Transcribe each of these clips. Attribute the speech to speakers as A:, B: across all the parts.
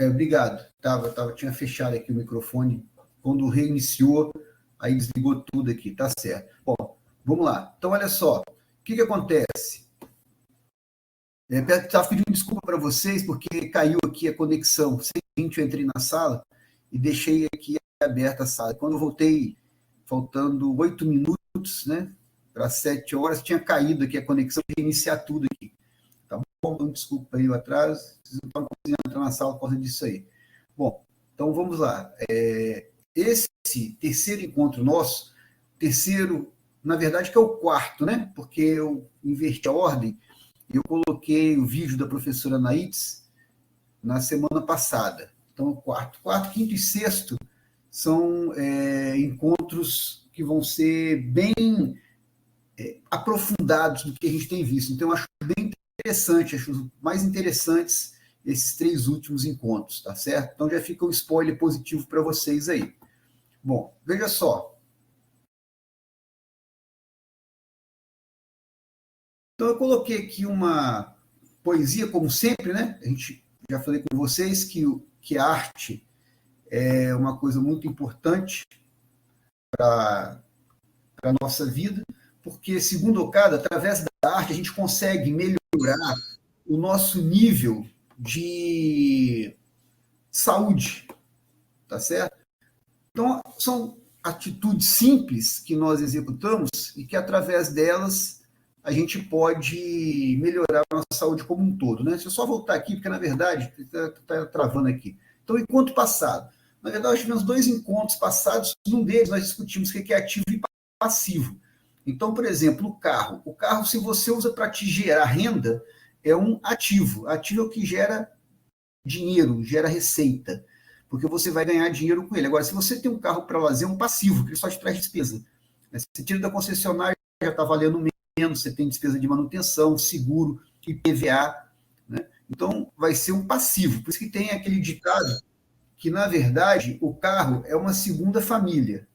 A: Obrigado. Tinha fechado aqui o microfone. Quando reiniciou, aí desligou tudo aqui. Tá certo. Bom, vamos lá. Então, olha só. O que acontece? Estava pedindo desculpa para vocês, porque caiu aqui a conexão. 6h20 eu entrei na sala e deixei aqui aberta a sala. Quando eu voltei, faltando 8 minutos, né, para 7 horas, tinha caído aqui a conexão, reiniciar tudo aqui. Tá bom? Então, desculpa aí o atraso. Vocês não estão conseguindo entrar na sala por causa disso aí. Bom, então vamos lá. Esse terceiro encontro nosso, terceiro, na verdade, que é o quarto, né? Porque eu inverti a ordem. Eu coloquei o vídeo da professora Naitz na semana passada. Então, quarto, quinto e sexto são encontros que vão ser bem aprofundados do que a gente tem visto. Então, eu acho bem interessante, acho os mais interessantes esses 3 últimos encontros, tá certo? Então, já fica um spoiler positivo para vocês aí. Bom, veja só. Então, eu coloquei aqui uma poesia, como sempre, né? A gente já falei com vocês que a arte é uma coisa muito importante para a nossa vida, porque, segundo Okada, através da arte a gente consegue melhorar o nosso nível de saúde, tá certo? Então, são atitudes simples que nós executamos e que, através delas, a gente pode melhorar a nossa saúde como um todo, né? Deixa eu só voltar aqui, porque, na verdade, está travando aqui. Então, encontro passado. Na verdade, nós tivemos 2 encontros passados, num deles nós discutimos o que é ativo e passivo. Então, por exemplo, o carro. O carro, se você usa para te gerar renda, é um ativo. Ativo é o que gera dinheiro, gera receita, porque você vai ganhar dinheiro com ele. Agora, se você tem um carro para lazer, é um passivo, que ele só te traz despesa. Você tira da concessionária, já está valendo menos, você tem despesa de manutenção, seguro, IPVA, né? Então, vai ser um passivo. Por isso que tem aquele ditado que, na verdade, o carro é uma segunda família,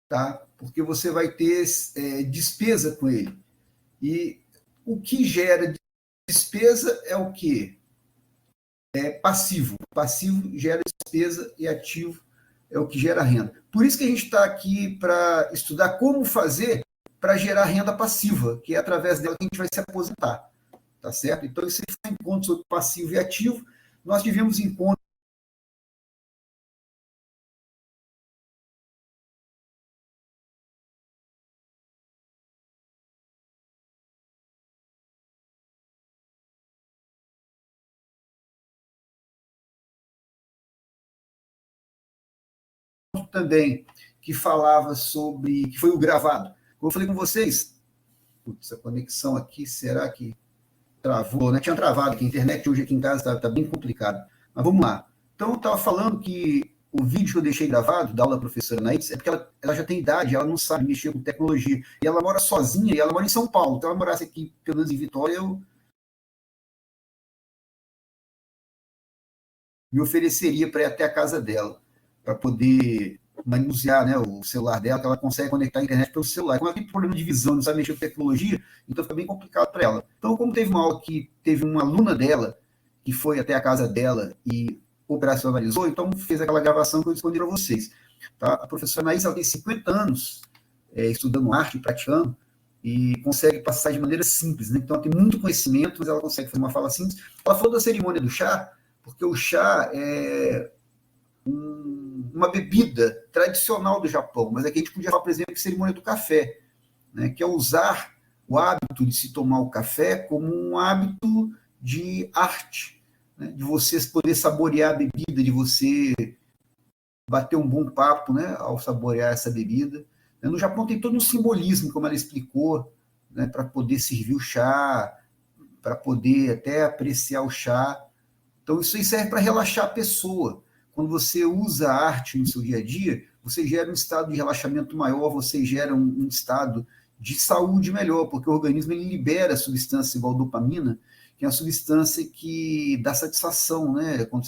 A: tá? Porque você vai ter despesa com ele. E o que gera despesa é o quê? É passivo. Passivo gera despesa e ativo é o que gera renda. Por isso que a gente está aqui para estudar como fazer para gerar renda passiva, que é através dela que a gente vai se aposentar. Tá certo? Então, esse foi um encontro sobre passivo e ativo. Nós tivemos encontros também que falava sobre, que foi o gravado. Como eu falei com vocês, putz, a conexão aqui, será que travou, né? Tinha travado, que a internet hoje aqui em casa está bem complicado. Mas vamos lá. Então, eu estava falando que o vídeo que eu deixei gravado da aula da professora Naitz é porque ela já tem idade, ela não sabe mexer com tecnologia. E ela mora sozinha, e ela mora em São Paulo. Então, ela morasse aqui, pelo menos em Vitória, eu me ofereceria para ir até a casa dela, para poder manusear, né, o celular dela, que ela consegue conectar a internet pelo celular. Como ela tem problema de visão, não sabe mexer com tecnologia, então fica bem complicado para ela. Então, como teve uma aula que teve uma aluna dela que foi até a casa dela e operacionalizou, então fez aquela gravação que eu respondi a vocês. Tá? A professora Naís, ela tem 50 anos estudando arte, praticando, e consegue passar de maneira simples. Né? Então, ela tem muito conhecimento, mas ela consegue fazer uma fala simples. Ela falou da cerimônia do chá, porque o chá é uma bebida tradicional do Japão, mas aqui a gente podia falar, por exemplo, de cerimônia do café, né, que é usar o hábito de se tomar o café como um hábito de arte, né, de você poder saborear a bebida, de você bater um bom papo, né, ao saborear essa bebida. No Japão tem todo um simbolismo, como ela explicou, né, para poder servir o chá, para poder até apreciar o chá. Então, isso aí serve para relaxar a pessoa. Quando você usa a arte no seu dia a dia, você gera um estado de relaxamento maior, você gera um estado de saúde melhor, porque o organismo ele libera substância igual dopamina, que é uma substância que dá satisfação, né? Quando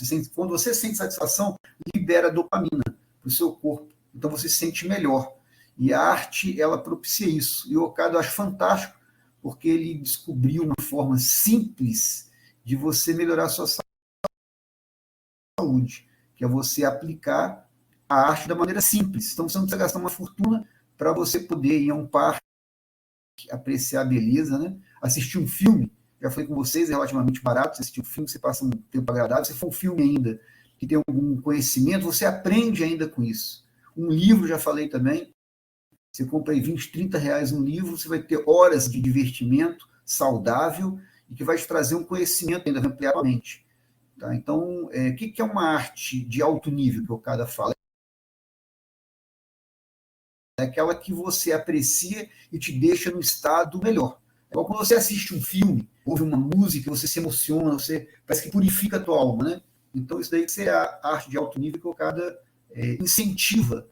A: você sente satisfação, libera dopamina para o seu corpo. Então, você se sente melhor. E a arte, ela propicia isso. E o Okada eu acho fantástico, porque ele descobriu uma forma simples de você melhorar a sua saúde, que é você aplicar a arte da maneira simples. Então, você não precisa gastar uma fortuna para você poder ir a um parque, apreciar a beleza, né? Assistir um filme. Já falei com vocês, é relativamente barato. Você assistir um filme, você passa um tempo agradável. Se for um filme ainda que tem algum conhecimento, você aprende ainda com isso. Um livro, já falei também. Você compra aí 20, 30 reais um livro, você vai ter horas de divertimento saudável e que vai te trazer um conhecimento ainda, vai ampliar a mente. Tá? Então, o que é uma arte de alto nível que o Okada fala? É aquela que você aprecia e te deixa no estado melhor. É igual quando você assiste um filme, ouve uma música, você se emociona, você parece que purifica a tua alma, né? Então, isso daí que é a arte de alto nível que o Okada incentiva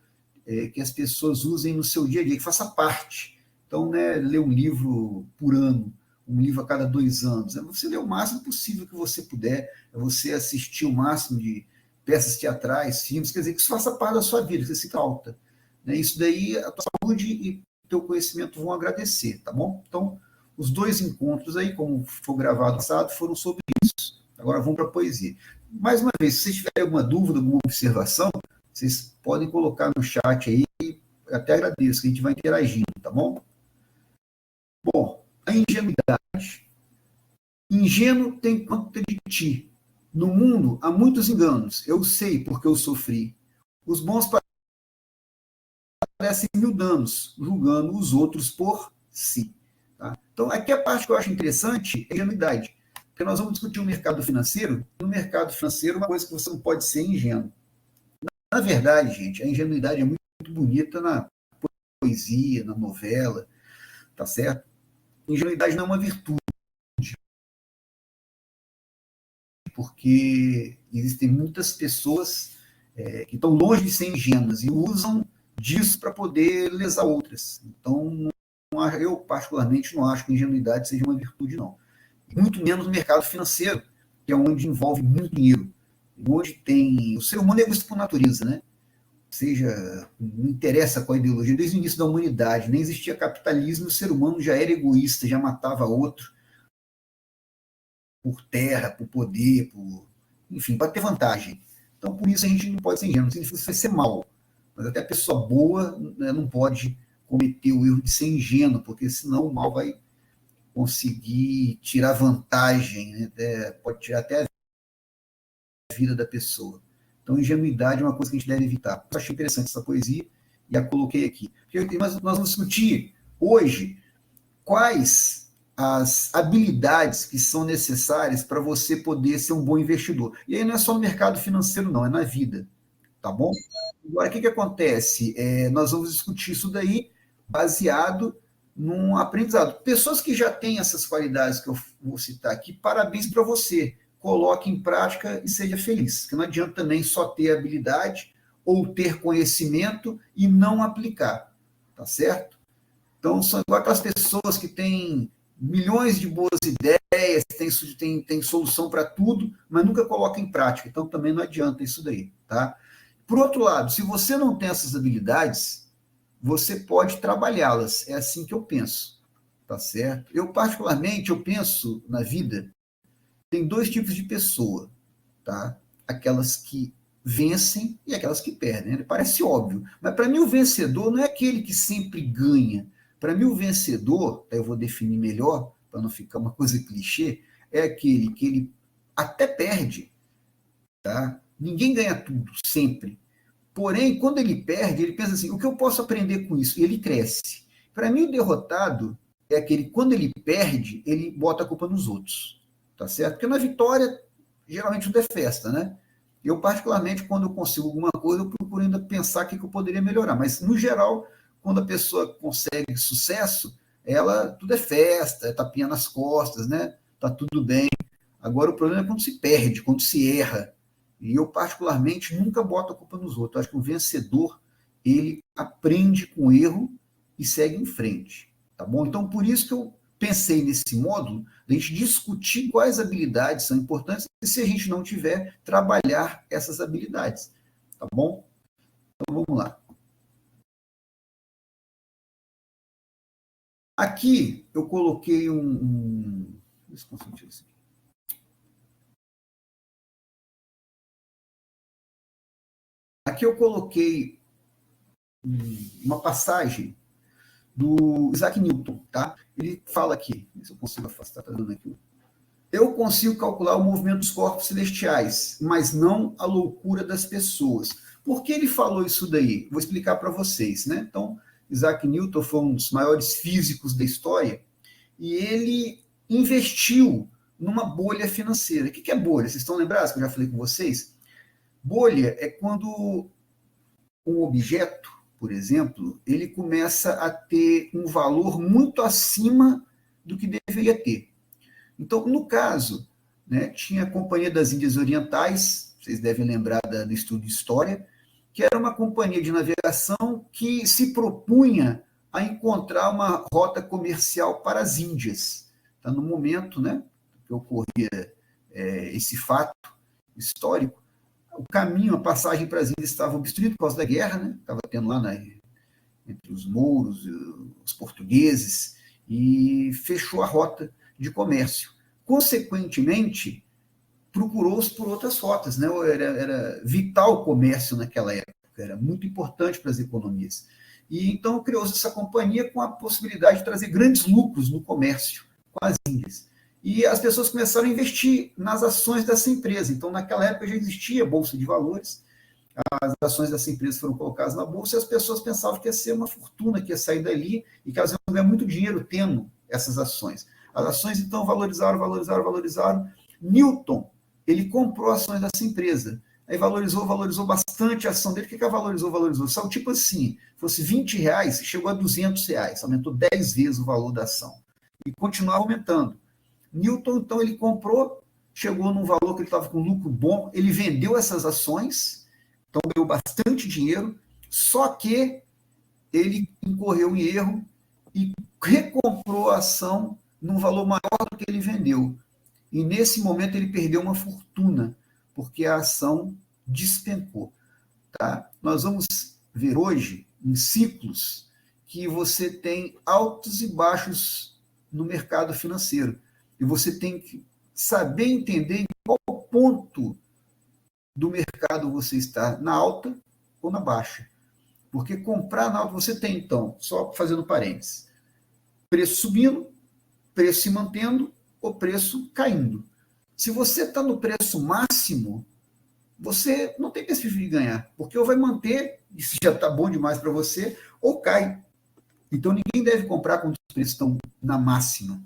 A: que as pessoas usem no seu dia a dia, que faça parte. Então, né, ler um livro por ano, um livro a cada 2 anos, é você ler o máximo possível que você puder, é você assistir o máximo de peças teatrais, filmes, quer dizer, que isso faça parte da sua vida, que você se alta. Né? Isso daí, a tua saúde e o teu conhecimento vão agradecer, tá bom? Então, os 2 encontros aí, como foi gravado no passado, foram sobre isso. Agora vamos para a poesia. Mais uma vez, se vocês tiverem alguma dúvida, alguma observação, vocês podem colocar no chat aí, eu até agradeço, que a gente vai interagindo, tá bom? Bom, a ingenuidade. Ingênuo tem quanto de ti. No mundo há muitos enganos, eu sei porque eu sofri. Os bons parecem 1000 danos, julgando os outros por si. Tá? Então, aqui a parte que eu acho interessante é a ingenuidade. Porque nós vamos discutir o mercado financeiro. No mercado financeiro, uma coisa que você não pode ser ingênuo. Na verdade, gente, a ingenuidade é muito bonita na poesia, na novela, tá certo? Ingenuidade não é uma virtude, porque existem muitas pessoas que estão longe de ser ingênuas e usam disso para poder lesar outras. Então, eu particularmente não acho que a ingenuidade seja uma virtude, não. Muito menos no mercado financeiro, que é onde envolve muito dinheiro, onde tem... O ser humano é egoísta por natureza, né? Seja, não interessa qual a ideologia, desde o início da humanidade, nem existia capitalismo, o ser humano já era egoísta, já matava outro por terra, por poder, enfim, para ter vantagem. Então, por isso a gente não pode ser ingênuo, não significa que você vai ser mal, mas até a pessoa boa, né, não pode cometer o erro de ser ingênuo, porque senão o mal vai conseguir tirar vantagem, né, pode tirar até a vida da pessoa. Então, ingenuidade é uma coisa que a gente deve evitar. Eu achei interessante essa poesia e a coloquei aqui. Porque nós vamos discutir hoje quais as habilidades que são necessárias para você poder ser um bom investidor. E aí não é só no mercado financeiro, não, é na vida. Tá bom? Agora, o que acontece? Nós vamos discutir isso daí baseado num aprendizado. Pessoas que já têm essas qualidades que eu vou citar aqui, parabéns para você. Coloque em prática e seja feliz. Porque não adianta também só ter habilidade ou ter conhecimento e não aplicar. Tá certo? Então, são igual aquelas pessoas que têm milhões de boas ideias, têm solução para tudo, mas nunca colocam em prática. Então, também não adianta isso daí. Tá? Por outro lado, se você não tem essas habilidades, você pode trabalhá-las. É assim que eu penso. Tá certo? Eu, particularmente, eu penso na vida, tem 2 tipos de pessoa. Tá? Aquelas que vencem e aquelas que perdem. Né? Parece óbvio, mas para mim o vencedor não é aquele que sempre ganha. Para mim o vencedor, eu vou definir melhor, para não ficar uma coisa clichê, é aquele que ele até perde, tá? Ninguém ganha tudo, sempre. Porém, quando ele perde, ele pensa assim, o que eu posso aprender com isso? E ele cresce. Para mim o derrotado é aquele que quando ele perde, ele bota a culpa nos outros. Tá certo? Porque na vitória geralmente tudo é festa, né? Eu, particularmente, quando eu consigo alguma coisa, eu procuro ainda pensar o que eu poderia melhorar. Mas, no geral, quando a pessoa consegue sucesso, ela tudo é festa, é tapinha nas costas, né? Tá tudo bem. Agora, o problema é quando se perde, quando se erra. E eu, particularmente, nunca boto a culpa nos outros. Eu acho que o vencedor, ele aprende com o erro e segue em frente. Tá bom? Então, por isso que eu pensei nesse módulo, de a gente discutir quais habilidades são importantes e, se a gente não tiver, trabalhar essas habilidades. Tá bom? Então, vamos lá. Aqui, eu coloquei Aqui eu coloquei uma passagem do Isaac Newton, tá? Ele fala aqui, se eu consigo afastar, tá dando aqui. Eu consigo calcular o movimento dos corpos celestiais, mas não a loucura das pessoas. Por que ele falou isso daí? Vou explicar para vocês, né? Então, Isaac Newton foi um dos maiores físicos da história e ele investiu numa bolha financeira. O que é bolha? Vocês estão lembrados que eu já falei com vocês? Bolha é quando um objeto, por exemplo, ele começa a ter um valor muito acima do que deveria ter. Então, no caso, né, tinha a Companhia das Índias Orientais, vocês devem lembrar do estudo de história, que era uma companhia de navegação que se propunha a encontrar uma rota comercial para as Índias. Então, no momento, né, que ocorria esse fato histórico, o caminho, a passagem para as Índias estava obstruído por causa da guerra, né, estava tendo lá entre os mouros, os portugueses, e fechou a rota de comércio. Consequentemente, procurou-se por outras rotas, né? Era vital o comércio naquela época, era muito importante para as economias. E então criou-se essa companhia com a possibilidade de trazer grandes lucros no comércio com as Índias. E as pessoas começaram a investir nas ações dessa empresa. Então, naquela época já existia a Bolsa de Valores, as ações dessa empresa foram colocadas na bolsa e as pessoas pensavam que ia ser uma fortuna, que ia sair dali e que elas iam ganhar muito dinheiro tendo essas ações. As ações, então, valorizaram. Newton, ele comprou ações dessa empresa. Aí valorizou bastante a ação dele. O que valorizou? Só tipo assim, fosse R$20, chegou a R$200, aumentou 10 vezes o valor da ação. E continuava aumentando. Newton, então, ele comprou, chegou num valor que ele estava com lucro bom, ele vendeu essas ações, então ganhou bastante dinheiro, só que ele incorreu em erro e recomprou a ação num valor maior do que ele vendeu. E nesse momento ele perdeu uma fortuna, porque a ação despencou. Tá? Nós vamos ver hoje, em ciclos, que você tem altos e baixos no mercado financeiro. E você tem que saber entender em qual ponto do mercado você está, na alta ou na baixa. Porque comprar na alta, você tem, então, só fazendo parênteses, preço subindo, preço se mantendo, o preço caindo. Se você está no preço máximo, você não tem perspectiva de ganhar, porque ou vai manter, isso já está bom demais para você, ou cai. Então, ninguém deve comprar quando os preços estão na máxima.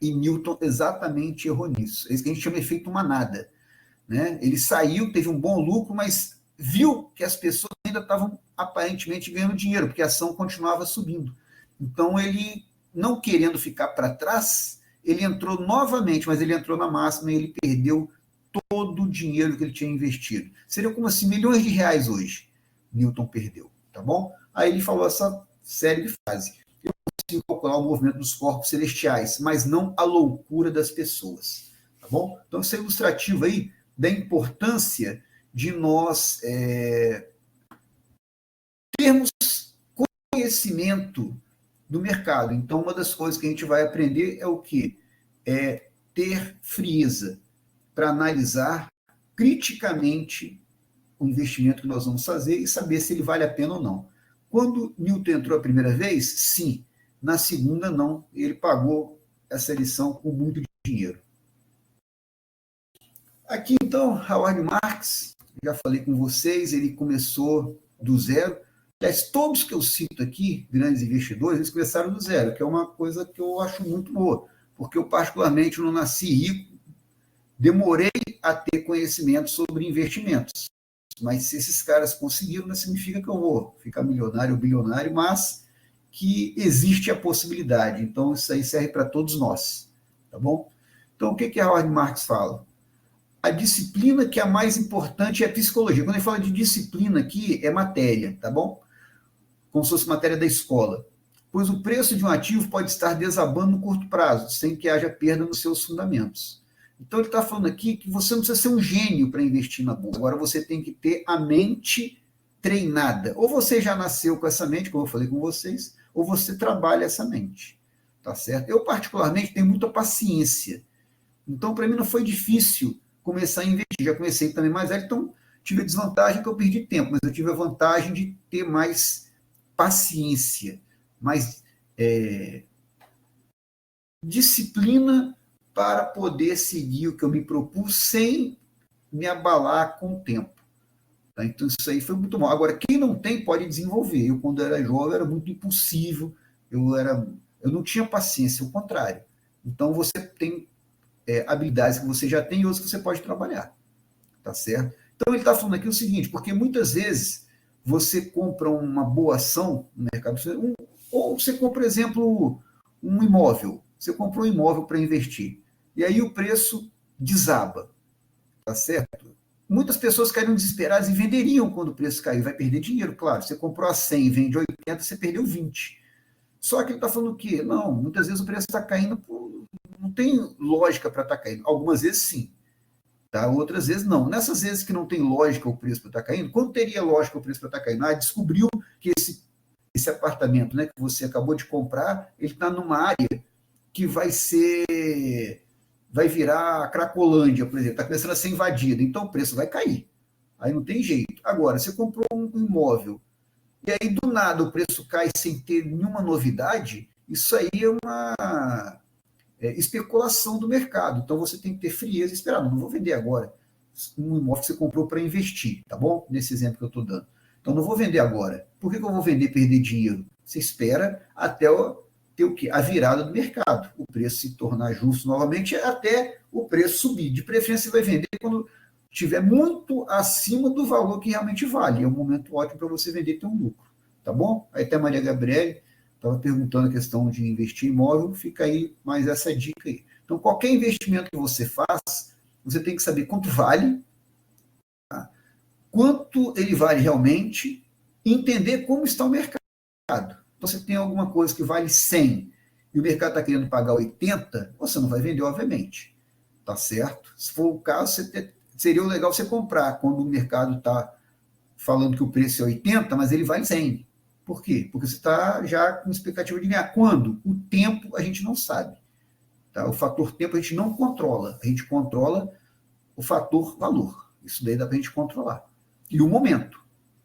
A: E Newton exatamente errou nisso. É isso que a gente chama de efeito manada. Né? Ele saiu, teve um bom lucro, mas viu que as pessoas ainda estavam aparentemente ganhando dinheiro, porque a ação continuava subindo. Então, ele, não querendo ficar para trás, ele entrou novamente, mas ele entrou na máxima e ele perdeu todo o dinheiro que ele tinha investido. Seria como assim, milhões de reais hoje. Newton perdeu, tá bom? Aí ele falou essa série de frases. Eu consigo calcular o movimento dos corpos celestiais, mas não a loucura das pessoas, tá bom? Então, isso é ilustrativo aí da importância de nós termos conhecimento do mercado. Então, uma das coisas que a gente vai aprender é o quê? É ter frieza para analisar criticamente o investimento que nós vamos fazer e saber se ele vale a pena ou não. Quando Newton entrou a primeira vez, sim. Na segunda, não. Ele pagou essa lição com muito dinheiro. Aqui, então, Howard Marks, já falei com vocês, ele começou do zero. Aliás, todos que eu cito aqui, grandes investidores, eles começaram do zero, que é uma coisa que eu acho muito boa, porque eu, particularmente, não nasci rico, demorei a ter conhecimento sobre investimentos. Mas se esses caras conseguiram, não significa que eu vou ficar milionário ou bilionário, mas que existe a possibilidade. Então, isso aí serve para todos nós. Tá bom? Então, o que Howard Marks fala? A disciplina que é a mais importante é a psicologia. Quando ele fala de disciplina aqui, é matéria, tá bom? Como se fosse matéria da escola. Pois o preço de um ativo pode estar desabando no curto prazo, sem que haja perda nos seus fundamentos. Então, ele está falando aqui que você não precisa ser um gênio para investir na bolsa. Agora, você tem que ter a mente treinada. Ou você já nasceu com essa mente, como eu falei com vocês, ou você trabalha essa mente. Tá certo? Eu, particularmente, tenho muita paciência. Então, para mim, não foi difícil começar a investir. Já comecei também mais velho, então tive a desvantagem que eu perdi tempo, mas eu tive a vantagem de ter mais paciência, mais disciplina para poder seguir o que eu me propus sem me abalar com o tempo. Tá? Então, isso aí foi muito bom. Agora, quem não tem pode desenvolver. Eu, quando era jovem, era muito impulsivo, eu não tinha paciência, o contrário. Então, você tem habilidades que você já tem e outras que você pode trabalhar. Tá certo? Então, ele está falando aqui o seguinte, porque muitas vezes você compra uma boa ação no mercado, ou você compra, por exemplo, um imóvel. Você comprou um imóvel para investir. E aí o preço desaba. Tá certo? Muitas pessoas caíram desesperadas e venderiam quando o preço caiu. Vai perder dinheiro, claro. Você comprou a 100 e vende 80, você perdeu 20. Só que ele está falando o quê? Não, muitas vezes o preço está caindo, não tem lógica para estar caindo. Algumas vezes sim, tá? Outras vezes não. Nessas vezes que não tem lógica o preço para estar caindo, quando teria lógica o preço para estar caindo? Descobriu que esse apartamento, né, que você acabou de comprar, ele está numa área que vai virar a Cracolândia, por exemplo, está começando a ser invadida, então o preço vai cair. Aí não tem jeito. Agora, você comprou um imóvel e aí do nada o preço cai sem ter nenhuma novidade, isso aí é uma especulação do mercado. Então você tem que ter frieza e esperar. Não vou vender agora um imóvel que você comprou para investir, tá bom? Nesse exemplo que eu estou dando. Então não vou vender agora. Por que eu vou vender e perder dinheiro? Você espera até ter o quê? A virada do mercado. O preço se tornar justo novamente até o preço subir. De preferência, você vai vender quando estiver muito acima do valor que realmente vale. É um momento ótimo para você vender e ter um lucro. Tá bom? Aí até a Maria Gabriele estava perguntando a questão de investir em imóvel. Fica aí mais essa dica aí. Então, qualquer investimento que você faz, você tem que saber quanto vale, tá? Quanto ele vale realmente, e entender como está o mercado. Você tem alguma coisa que vale 100 e o mercado está querendo pagar 80, você não vai vender, obviamente. Tá certo? Se for o caso, seria legal você comprar quando o mercado está falando que o preço é 80, mas ele vale 100. Por quê? Porque você está já com expectativa de ganhar. Quando? O tempo a gente não sabe. Tá? O fator tempo a gente não controla. A gente controla o fator valor. Isso daí dá para a gente controlar. E o momento.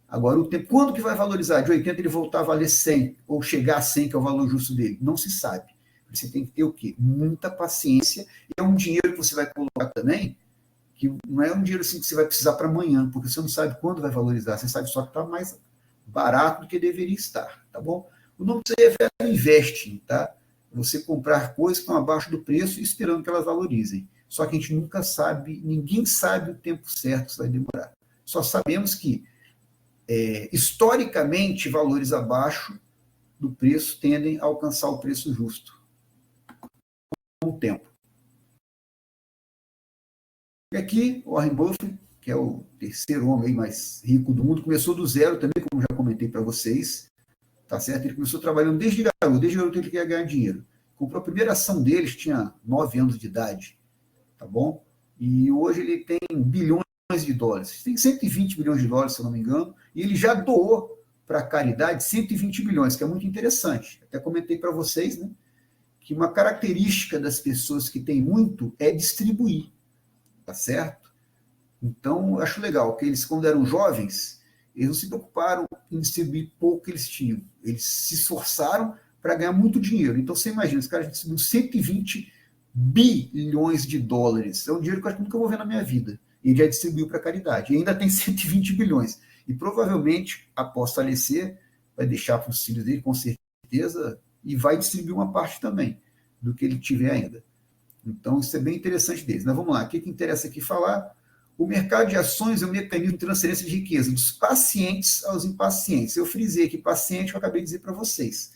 A: Agora, o tempo, quando que vai valorizar? De 80 ele voltar a valer 100, ou chegar a 100, que é o valor justo dele? Não se sabe. Você tem que ter o quê? Muita paciência. E é um dinheiro que você vai colocar também, que não é um dinheiro assim que você vai precisar para amanhã, porque você não sabe quando vai valorizar. Você sabe só que está mais barato do que deveria estar, tá bom? O nome disso aí é value investing, tá? Você comprar coisas que estão abaixo do preço e esperando que elas valorizem. Só que a gente nunca sabe, ninguém sabe o tempo certo que isso vai demorar. Só sabemos que historicamente, valores abaixo do preço tendem a alcançar o preço justo com o tempo. E aqui, Warren Buffett, que é o terceiro homem mais rico do mundo, começou do zero também, como já comentei para vocês, tá certo? Ele começou trabalhando desde garoto ele queria ganhar dinheiro. Comprou a primeira ação deles, tinha 9 anos de idade, tá bom? E hoje ele tem bilhões de dólares. Tem 120 bilhões de dólares, se eu não me engano, e ele já doou para a caridade 120 bilhões, que é muito interessante. Até comentei para vocês, né, que uma característica das pessoas que têm muito é distribuir, tá certo? Então, eu acho legal que eles, quando eram jovens, eles não se preocuparam em distribuir pouco que eles tinham. Eles se esforçaram para ganhar muito dinheiro. Então, você imagina, os caras distribuíram 120 bilhões de dólares. É um dinheiro que eu acho que nunca vou ver na minha vida. E já distribuiu para a caridade. E ainda tem 120 bilhões. E provavelmente, após falecer, vai deixar para os filhos dele, com certeza, e vai distribuir uma parte também do que ele tiver ainda. Então, isso é bem interessante deles. Mas vamos lá, o que interessa aqui falar? O mercado de ações é um mecanismo de transferência de riqueza dos pacientes aos impacientes. Eu frisei aqui paciente, eu acabei de dizer para vocês.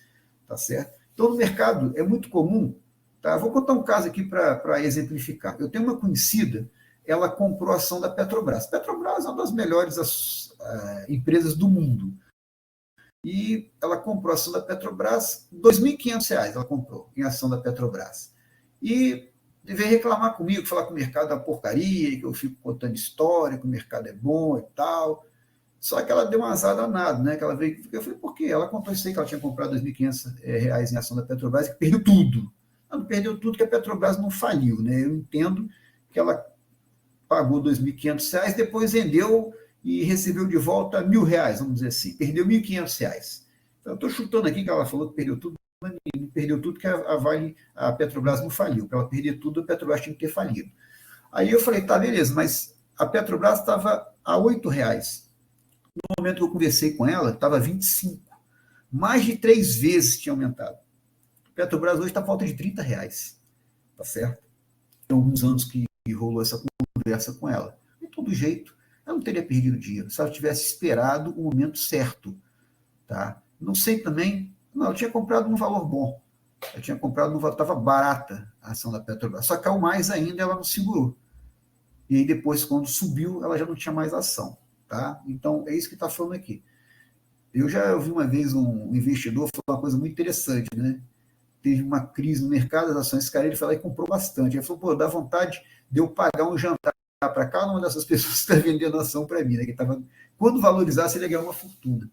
A: Tá certo? Então, no mercado, é muito comum. Tá? Vou contar um caso aqui para exemplificar. Eu tenho uma conhecida, ela comprou a ação da Petrobras. Petrobras é uma das melhores empresas do mundo. E ela comprou a ação da Petrobras, R$ 2.500 ela comprou em ação da Petrobras. E veio reclamar comigo, falar que o mercado é uma porcaria, que eu fico contando história, que o mercado é bom e tal. Só que ela deu uma azar danada, né? Que ela veio, eu falei, por quê? Ela contou isso aí, que ela tinha comprado R$ 2.500 em ação da Petrobras e perdeu tudo. Ela não perdeu tudo, que a Petrobras não faliu, né? Eu entendo que ela pagou R$ 2.500, depois vendeu e recebeu de volta R$ 1.000, vamos dizer assim, perdeu R$ 1.500. Então, eu estou chutando aqui que ela falou que perdeu tudo, mas não perdeu tudo, que a Petrobras não faliu. Para ela perder tudo, a Petrobras tinha que ter falido. Aí eu falei, tá, beleza, mas a Petrobras estava a R$ 8. No momento que eu conversei com ela, estava 25. Mais de 3 vezes tinha aumentado. A Petrobras hoje está a falta de R$ 30. Tá certo? Tem alguns anos que rolou essa conversa com ela. De todo jeito, ela não teria perdido dinheiro se ela tivesse esperado o momento certo. Tá? Não sei também, não, ela tinha comprado num valor bom. Ela tinha comprado num valor, estava barata a ação da Petrobras. Só caiu mais ainda, ela não segurou. E aí depois, quando subiu, ela já não tinha mais ação. Tá? Então, é isso que está falando aqui. Eu já ouvi uma vez um investidor falar uma coisa muito interessante, né? Teve uma crise no mercado das ações, esse cara ele falou e comprou bastante. Ele falou, pô, dá vontade de eu pagar um jantar para cada uma dessas pessoas que está vendendo ação para mim, né? Que tava, quando valorizasse, ele ia ganhar uma fortuna.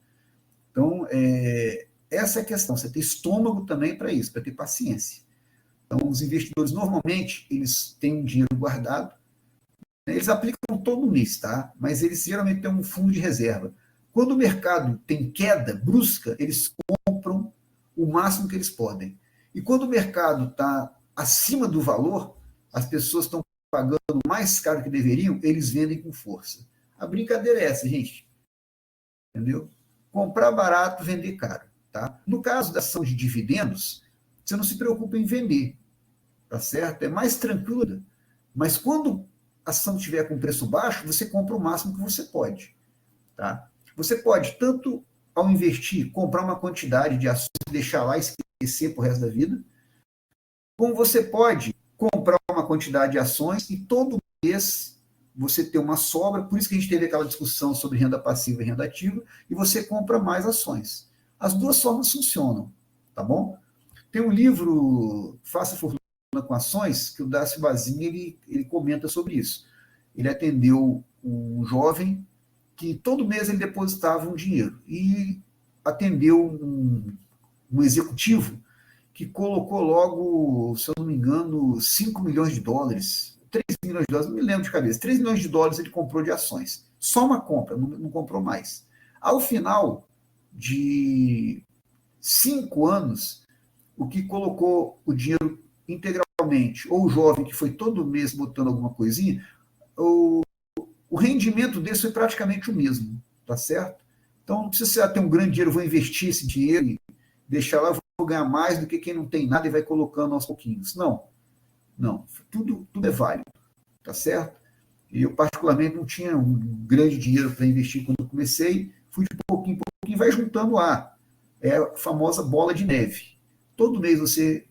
A: Então, essa é a questão. Você tem estômago também para isso, para ter paciência. Então, os investidores, normalmente, eles têm um dinheiro guardado, né? Eles aplicam todo mês, tá? Mas eles geralmente têm um fundo de reserva. Quando o mercado tem queda brusca, eles compram o máximo que eles podem. E quando o mercado está acima do valor, as pessoas estão pagando mais caro que deveriam, eles vendem com força. A brincadeira é essa, gente. Entendeu? Comprar barato, vender caro. Tá? No caso da ação de dividendos, você não se preocupa em vender. Tá certo? É mais tranquilo. Mas quando a ação estiver com preço baixo, você compra o máximo que você pode. Tá? Você pode, tanto ao investir, comprar uma quantidade de ações e deixar lá esquecer para o resto da vida, como você pode comprar uma quantidade de ações e todo mês você ter uma sobra, por isso que a gente teve aquela discussão sobre renda passiva e renda ativa, e você compra mais ações. As duas formas funcionam, tá bom? Tem um livro, Faça Fortuna com Ações, que o Dácio Bazin, ele comenta sobre isso. Ele atendeu um jovem que todo mês ele depositava um dinheiro e atendeu um executivo que colocou logo, se eu não me engano, US$ 5 milhões, 3 milhões de dólares, não me lembro de cabeça, US$ 3 milhões ele comprou de ações. Só uma compra, não comprou mais. Ao final de 5 anos, o que colocou o dinheiro integralmente, ou o jovem que foi todo mês botando alguma coisinha, o rendimento desse foi praticamente o mesmo, tá certo? Então não precisa ter um grande dinheiro, vou investir esse dinheiro e deixar lá, vou ganhar mais do que quem não tem nada e vai colocando aos pouquinhos. Não, tudo é válido, tá certo? E eu particularmente não tinha um grande dinheiro para investir quando eu comecei, fui de pouquinho em pouquinho, vai juntando lá. É a famosa bola de neve. Todo mês você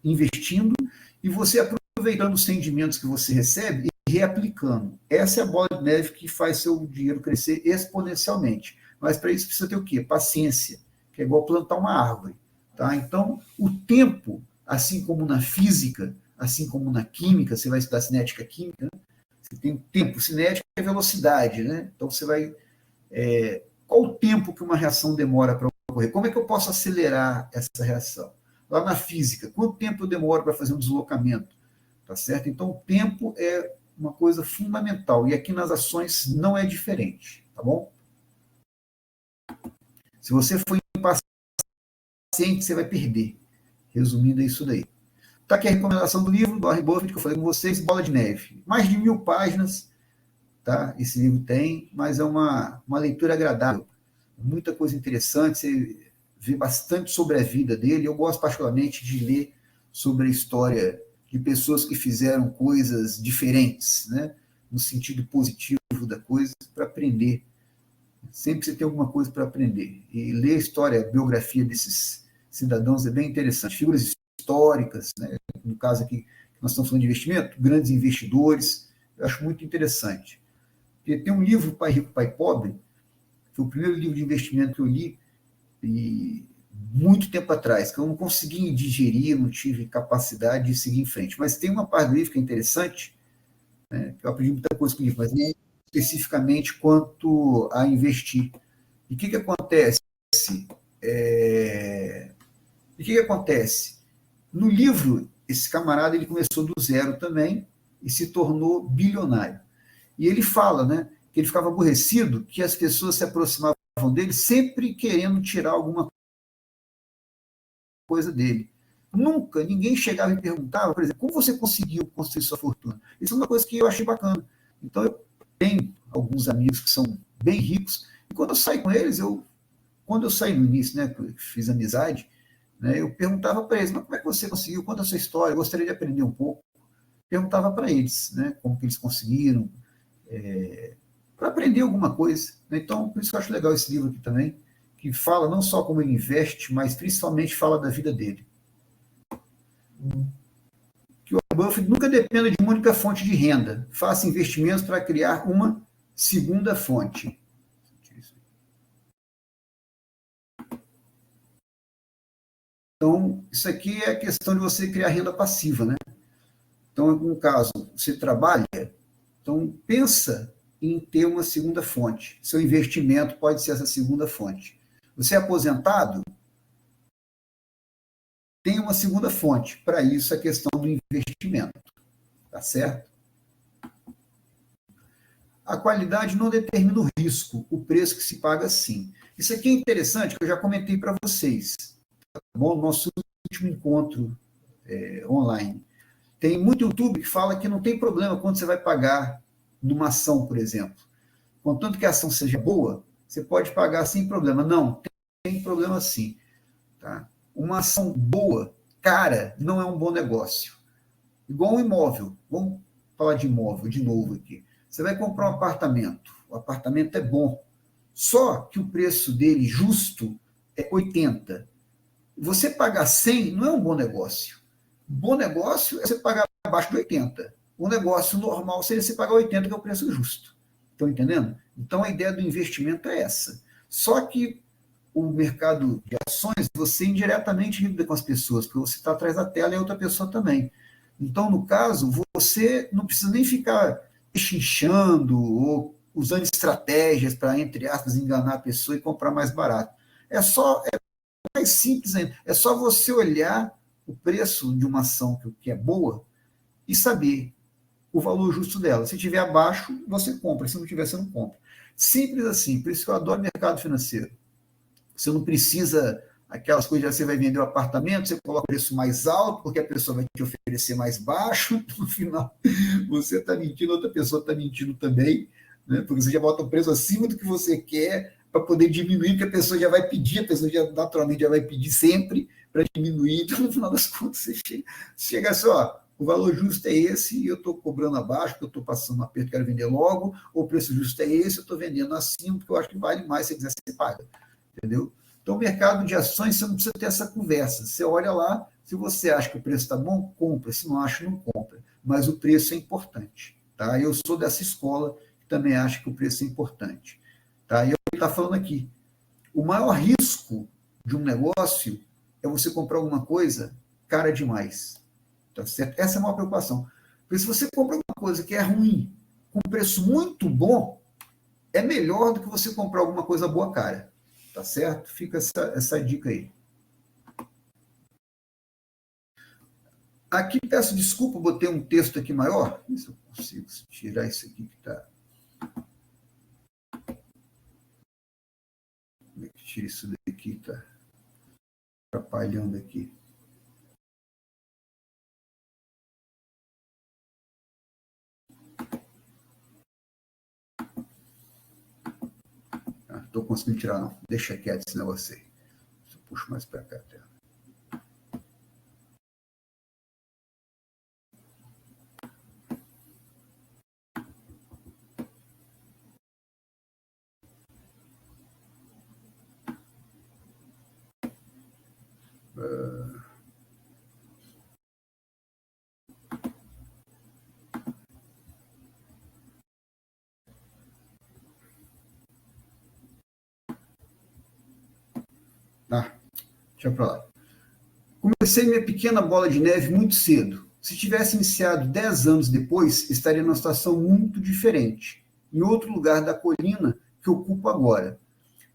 A: investindo e você aproveitando os rendimentos que você recebe e reaplicando. Essa é a bola de neve que faz seu dinheiro crescer exponencialmente. Mas para isso precisa ter o quê? Paciência, que é igual plantar uma árvore. Tá? Então, o tempo, assim como na física, assim como na química, você vai estudar cinética química, né? Você tem tempo, cinética é velocidade, né? Então você vai... qual o tempo que uma reação demora para ocorrer? Como é que eu posso acelerar essa reação? Lá na física, quanto tempo eu demoro para fazer um deslocamento? Tá certo? Então, o tempo é uma coisa fundamental. E aqui nas ações não é diferente. Tá bom? Se você for impaciente, você vai perder. Resumindo, é isso daí. Está aqui a recomendação do livro do Warren Buffett, que eu falei com vocês, Bola de Neve. Mais de 1.000 páginas, tá? Esse livro tem, mas é uma leitura agradável. Muita coisa interessante, você vê bastante sobre a vida dele. Eu gosto particularmente de ler sobre a história de pessoas que fizeram coisas diferentes, né? No sentido positivo da coisa, para aprender. Sempre você tem alguma coisa para aprender. E ler a história, a biografia desses cidadãos é bem interessante. Figuras históricas, né? No caso aqui, nós estamos falando de investimento, grandes investidores, eu acho muito interessante. Porque tem um livro, Pai Rico, Pai Pobre, foi o primeiro livro de investimento que eu li, e muito tempo atrás, que eu não consegui digerir, não tive capacidade de seguir em frente. Mas tem uma parte do livro que é interessante, né, que eu aprendi muita coisa com o livro, mas nem especificamente quanto a investir. E o que acontece? O que acontece? No livro, esse camarada ele começou do zero também e se tornou bilionário. E ele fala, né, que ele ficava aborrecido, que as pessoas se aproximavam dele sempre querendo tirar alguma coisa dele. Nunca ninguém chegava e perguntava, por exemplo, como você conseguiu construir sua fortuna? Isso é uma coisa que eu achei bacana. Então, eu tenho alguns amigos que são bem ricos, e quando eu saio com eles, quando eu saí no início, né, fiz amizade, né, eu perguntava para eles, mas como é que você conseguiu? Conta a sua história, eu gostaria de aprender um pouco. Perguntava para eles, né, como que eles conseguiram, para aprender alguma coisa. Né? Então, por isso que eu acho legal esse livro aqui também, que fala não só como ele investe, mas principalmente fala da vida dele. Que o Buffett nunca dependa de uma única fonte de renda. Faça investimentos para criar uma segunda fonte. Então, isso aqui é a questão de você criar renda passiva, né? Então, no caso, você trabalha, então pensa em ter uma segunda fonte. Seu investimento pode ser essa segunda fonte. Você é aposentado? Tem uma segunda fonte. Para isso, a questão do investimento. Tá certo? A qualidade não determina o risco, o preço que se paga sim. Isso aqui é interessante, que eu já comentei para vocês. Tá bom? Nosso último encontro online. Tem muito YouTube que fala que não tem problema quando você vai pagar numa ação, por exemplo. Contanto que a ação seja boa, você pode pagar sem problema. Não, tem problema sim. Tá? Uma ação boa, cara, não é um bom negócio. Igual um imóvel. Vamos falar de imóvel de novo aqui. Você vai comprar um apartamento. O apartamento é bom. Só que o preço dele justo é 80. Você pagar 100 não é um bom negócio. Bom negócio é você pagar abaixo de 80. O negócio normal seria você pagar 80, que é o preço justo. Estão entendendo? Então, a ideia do investimento é essa. Só que o mercado de ações, você indiretamente lida com as pessoas, porque você está atrás da tela e a outra pessoa também. Então, no caso, você não precisa nem ficar chinchando ou usando estratégias para, entre aspas, enganar a pessoa e comprar mais barato. É mais simples ainda. É só você olhar o preço de uma ação que é boa e saber o valor justo dela. Se tiver abaixo, você compra. Se não tiver, você não compra. Simples assim. Por isso que eu adoro mercado financeiro. Você não precisa aquelas coisas, você vai vender o apartamento, você coloca o preço mais alto, porque a pessoa vai te oferecer mais baixo, no final você está mentindo, outra pessoa está mentindo também, né? Porque você já bota o preço acima do que você quer para poder diminuir, porque a pessoa já vai pedir, a pessoa já naturalmente já vai pedir sempre para diminuir, então no final das contas você chega assim, ó, o valor justo é esse e eu estou cobrando abaixo, porque eu estou passando um aperto, quero vender logo, ou o preço justo é esse, eu estou vendendo acima, porque eu acho que vale mais, se quiser você paga. Entendeu? Então, o mercado de ações, você não precisa ter essa conversa. Você olha lá, se você acha que o preço está bom, compra. Se não acha, não compra. Mas o preço é importante. Tá? Eu sou dessa escola que também acha que o preço é importante. Tá? E ele está falando aqui, o maior risco de um negócio é você comprar alguma coisa cara demais. Tá certo? Essa é a maior preocupação. Porque se você compra alguma coisa que é ruim, com preço muito bom, é melhor do que você comprar alguma coisa boa cara. Tá certo? Fica essa dica aí. Aqui peço desculpa, botei um texto aqui maior. Ver se eu consigo tirar isso aqui que está. Como é que tira isso daqui? Está atrapalhando aqui. Não estou conseguindo tirar, não. Deixa quieto esse negócio aí. Eu puxo mais para cá até. Tá, deixa para lá. Comecei minha pequena bola de neve muito cedo. Se tivesse iniciado 10 anos depois, estaria numa situação muito diferente, em outro lugar da colina que ocupo agora.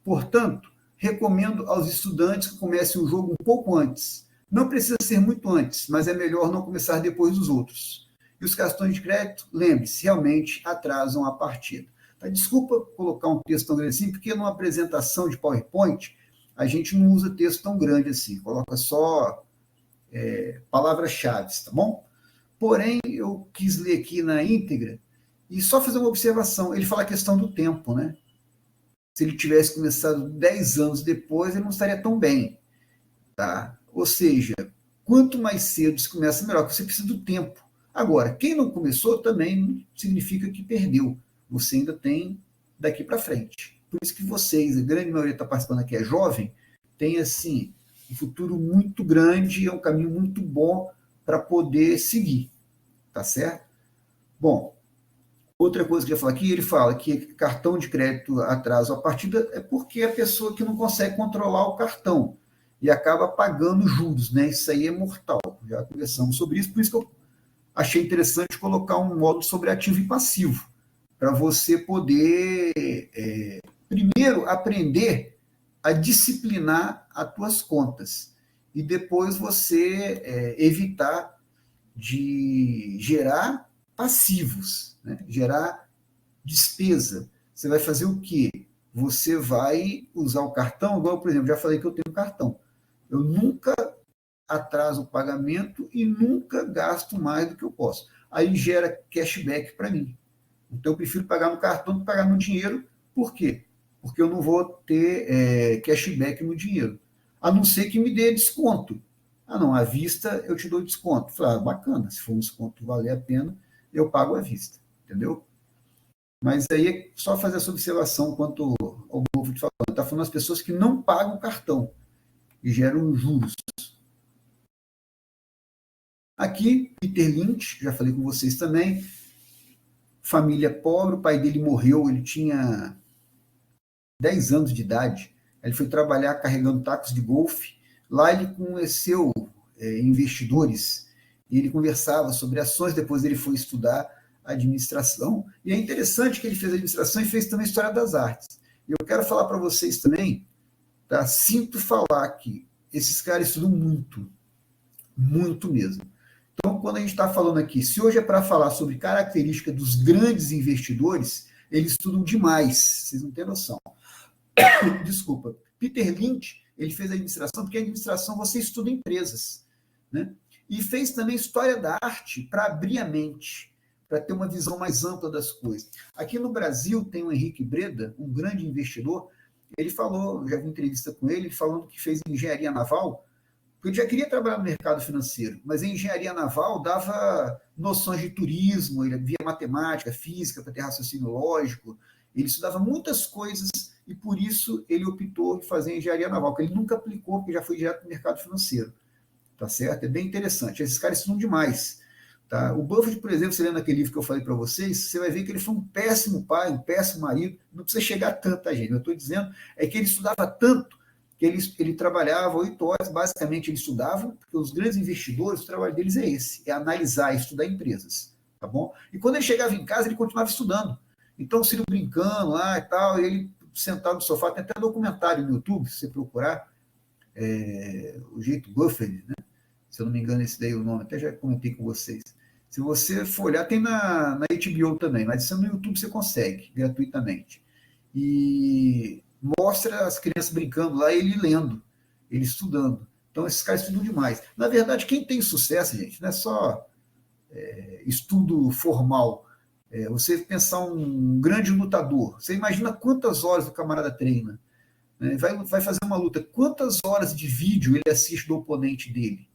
A: Portanto, recomendo aos estudantes que comecem o jogo um pouco antes. Não precisa ser muito antes, mas é melhor não começar depois dos outros. E os cartões de crédito, lembre-se, realmente atrasam a partida. Tá? Desculpa colocar um texto tão grande assim, porque numa apresentação de PowerPoint, a gente não usa texto tão grande assim, coloca só palavras-chave, tá bom? Porém, eu quis ler aqui na íntegra e só fazer uma observação. Ele fala a questão do tempo, né? Se ele tivesse começado 10 anos depois, ele não estaria tão bem. Tá? Ou seja, quanto mais cedo se começa, melhor, porque você precisa do tempo. Agora, quem não começou também não significa que perdeu. Você ainda tem daqui para frente. Por isso que vocês, a grande maioria está participando aqui, é jovem, tem assim um futuro muito grande, é um caminho muito bom para poder seguir. Tá certo? Bom, outra coisa que eu ia falar aqui, ele fala que cartão de crédito atrasa a partida é porque a pessoa que não consegue controlar o cartão e acaba pagando juros, né? Isso aí é mortal. Já conversamos sobre isso, por isso que eu achei interessante colocar um módulo sobre ativo e passivo, para você poder, primeiro, aprender a disciplinar as tuas contas e depois você evitar de gerar passivos, né? Gerar despesa. Você vai fazer o quê? Você vai usar o cartão, igual, por exemplo, já falei que eu tenho cartão. Eu nunca atraso o pagamento e nunca gasto mais do que eu posso. Aí gera cashback para mim. Então eu prefiro pagar no cartão do que pagar no dinheiro. Por quê? Porque eu não vou ter cashback no dinheiro. A não ser que me dê desconto. Ah, não, à vista eu te dou desconto. Falei, bacana, se for um desconto valer a pena, eu pago à vista. Entendeu? Mas aí é só fazer essa observação quanto ao novo te falando. Está falando das pessoas que não pagam cartão e geram juros. Aqui, Peter Lynch, já falei com vocês também, família pobre, o pai dele morreu, ele tinha 10 anos de idade, ele foi trabalhar carregando tacos de golfe, lá ele conheceu investidores, e ele conversava sobre ações, depois ele foi estudar administração, e é interessante que ele fez administração e fez também história das artes. E eu quero falar para vocês também, tá? Sinto falar que esses caras estudam muito, muito mesmo. Então, quando a gente está falando aqui, se hoje é para falar sobre característica dos grandes investidores, eles estudam demais, vocês não têm noção. Desculpa. Peter Lynch, ele fez administração, porque a administração você estuda empresas, né? E fez também história da arte para abrir a mente, para ter uma visão mais ampla das coisas. Aqui no Brasil tem o Henrique Breda, um grande investidor, ele falou, já vi entrevista com ele, falando que fez engenharia naval, porque eu já queria trabalhar no mercado financeiro, mas a engenharia naval dava noções de turismo, ele via matemática, física, para ter raciocínio lógico, ele estudava muitas coisas e por isso ele optou em fazer engenharia naval, que ele nunca aplicou, porque já foi direto para o mercado financeiro. Tá certo? É bem interessante. Esses caras estudam demais. Tá? O Buffett, por exemplo, você lendo aquele livro que eu falei para vocês, você vai ver que ele foi um péssimo pai, um péssimo marido. Não precisa chegar tanto, tá, gente? Eu estou dizendo é que ele estudava tanto que ele trabalhava 8 horas, basicamente ele estudava, porque os grandes investidores, o trabalho deles é esse, é analisar, estudar empresas, tá bom? E quando ele chegava em casa, ele continuava estudando. Então, o Ciro brincando lá e tal, e ele sentado no sofá, tem até documentário no YouTube, se você procurar, o jeito Buffett, né? Se eu não me engano, esse daí é o nome, até já comentei com vocês. Se você for olhar, tem na HBO também, mas isso no YouTube você consegue, gratuitamente. E mostra as crianças brincando lá, ele lendo, ele estudando. Então, esses caras estudam demais. Na verdade, quem tem sucesso, gente, não é só estudo formal. Você pensar um grande lutador, você imagina quantas horas o camarada treina, né? Vai fazer uma luta, quantas horas de vídeo ele assiste do oponente dele?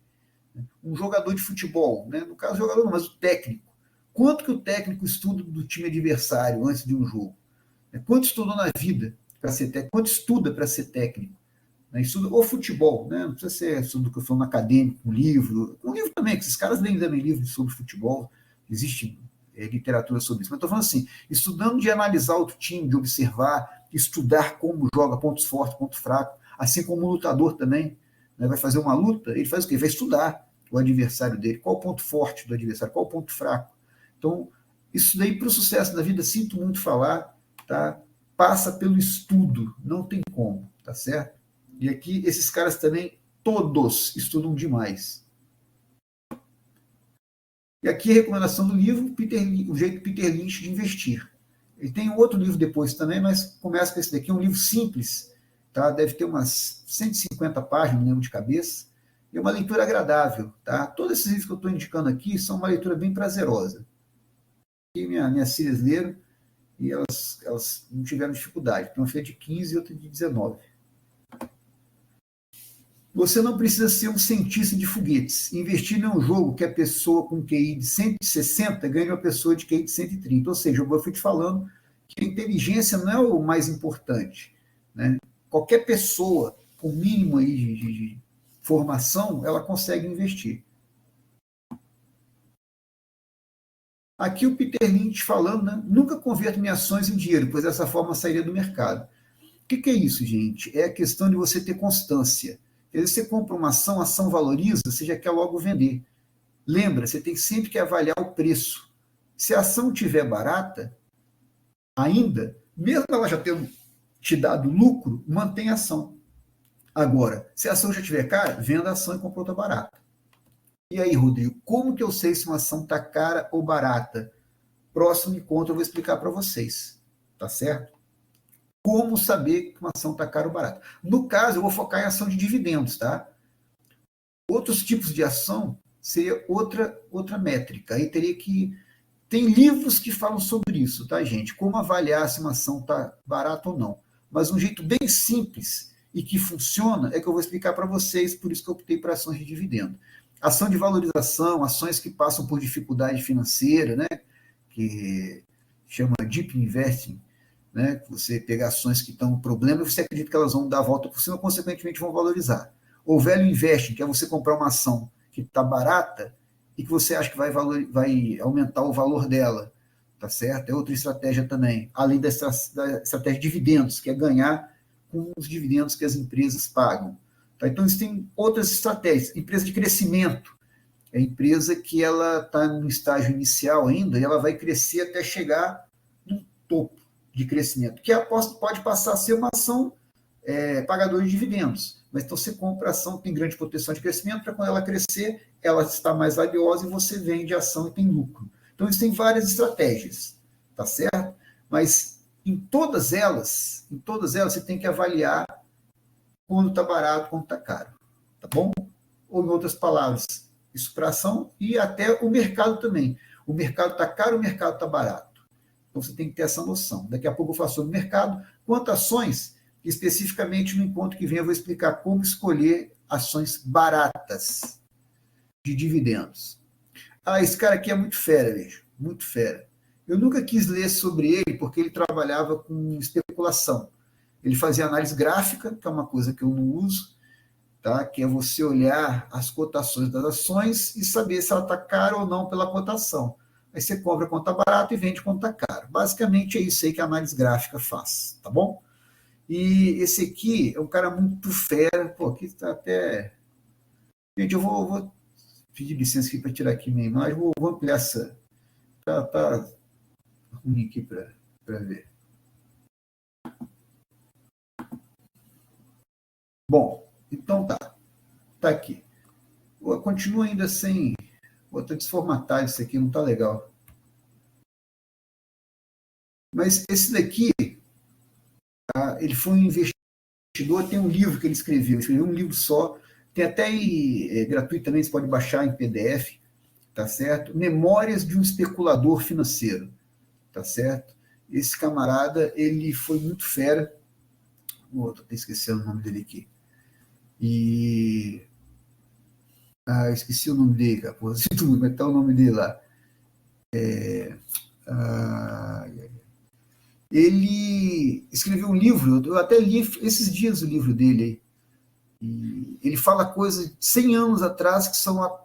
A: Um jogador de futebol, né? No caso, o jogador não, mas o técnico. Quanto que o técnico estuda do time adversário antes de um jogo? Quanto estudou na vida para ser técnico? Quanto estuda para ser técnico? Estuda, ou futebol, né? Não precisa ser estudo que eu falo acadêmico, um livro também, que esses caras leem também livros sobre futebol, existe literatura sobre isso, mas estou falando assim, estudando de analisar outro time, de observar, estudar como joga, pontos fortes, pontos fracos, assim como o lutador também, né? Vai fazer uma luta, ele faz o quê? Vai estudar o adversário dele, qual o ponto forte do adversário, qual o ponto fraco. Então, isso daí para o sucesso da vida, sinto muito falar, tá? Passa pelo estudo, não tem como, tá certo? E aqui, esses caras também, todos estudam demais. E aqui a recomendação do livro, O Jeito Peter Lynch de Investir. Ele tem um outro livro depois também, mas começa com esse daqui, é um livro simples, tá? Deve ter umas 150 páginas, não lembro de cabeça, e é uma leitura agradável. Tá? Todos esses livros que eu estou indicando aqui são uma leitura bem prazerosa. E minhas filhas leram e elas não tiveram dificuldade. Uma foi de 15 e outra de 19. Você não precisa ser um cientista de foguetes. Investir em um jogo que a pessoa com QI de 160 ganha uma pessoa de QI de 130. Ou seja, o Buffett falando que a inteligência não é o mais importante. Né? Qualquer pessoa com mínimo aí de formação, ela consegue investir. Aqui o Peter Lynch falando, né? Nunca converto minhas ações em dinheiro, pois dessa forma sairia do mercado. O que é isso, gente? É a questão de você ter constância. Quer dizer, você compra uma ação, a ação valoriza, você já quer logo vender. Lembra, você tem sempre que avaliar o preço. Se a ação estiver barata, ainda, mesmo ela já tendo te dado lucro, mantém a ação. Agora, se a ação já estiver cara, venda a ação e compra outra barata. E aí, Rodrigo, como que eu sei se uma ação está cara ou barata? Próximo encontro eu vou explicar para vocês, tá certo? Como saber que uma ação está cara ou barata? No caso, eu vou focar em ação de dividendos, tá? Outros tipos de ação seria outra métrica. Aí teria que... Tem livros que falam sobre isso, tá, gente? Como avaliar se uma ação está barata ou não. Mas um jeito bem simples e que funciona é que eu vou explicar para vocês, por isso que eu optei para ações de dividendo. Ação de valorização, ações que passam por dificuldade financeira, né? Que chama Deep Investing, né? Você pega ações que estão com problema e você acredita que elas vão dar a volta por cima, consequentemente vão valorizar. Ou Value Investing, que é você comprar uma ação que está barata e que você acha que vai aumentar o valor dela, tá certo? É outra estratégia também, além da estratégia de dividendos, que é ganhar com os dividendos que as empresas pagam. Tá? Então, existem outras estratégias. Empresa de crescimento, é a empresa que ela está no estágio inicial ainda e ela vai crescer até chegar no topo de crescimento, que pode passar a ser uma ação pagadora de dividendos. Mas então você compra a ação que tem grande potencial de crescimento, para quando ela crescer, ela está mais valiosa e você vende a ação e tem lucro. Então, existem várias estratégias, tá certo? Mas em todas elas você tem que avaliar quando está barato, quando está caro, tá bom? Ou, em outras palavras, isso para ação e até o mercado também. O mercado está caro, o mercado está barato. Então, você tem que ter essa noção. Daqui a pouco eu falo sobre o mercado. Quanto a ações, especificamente no encontro que vem eu vou explicar como escolher ações baratas de dividendos. Ah, esse cara aqui é muito fera, vejo, muito fera. Eu nunca quis ler sobre ele porque ele trabalhava com especulação. Ele fazia análise gráfica, que é uma coisa que eu não uso, tá? Que é você olhar as cotações das ações e saber se ela está cara ou não pela cotação. Aí você compra quando está barato e vende quando está caro. Basicamente é isso aí que a análise gráfica faz, tá bom? E esse aqui é um cara muito fera. Pô, aqui está até... Gente, eu vou pedir licença aqui para tirar aqui minha imagem. Vou ampliar essa... Tá ruim aqui para ver. Bom, então tá aqui. Continua ainda sem... Vou até desformatar isso aqui, não tá legal. Mas esse daqui, tá? Ele foi um investidor, tem um livro que ele escreveu um livro só, tem até aí gratuitamente, você pode baixar em PDF, tá certo? Memórias de um especulador financeiro, tá certo? Esse camarada, ele foi muito fera, tô até esquecendo o nome dele aqui, eu esqueci o nome dele, cara, pô, sinto muito, mas tá o nome dele lá. Ele escreveu um livro, eu até li esses dias o livro dele aí, e ele fala coisas de 100 anos atrás que são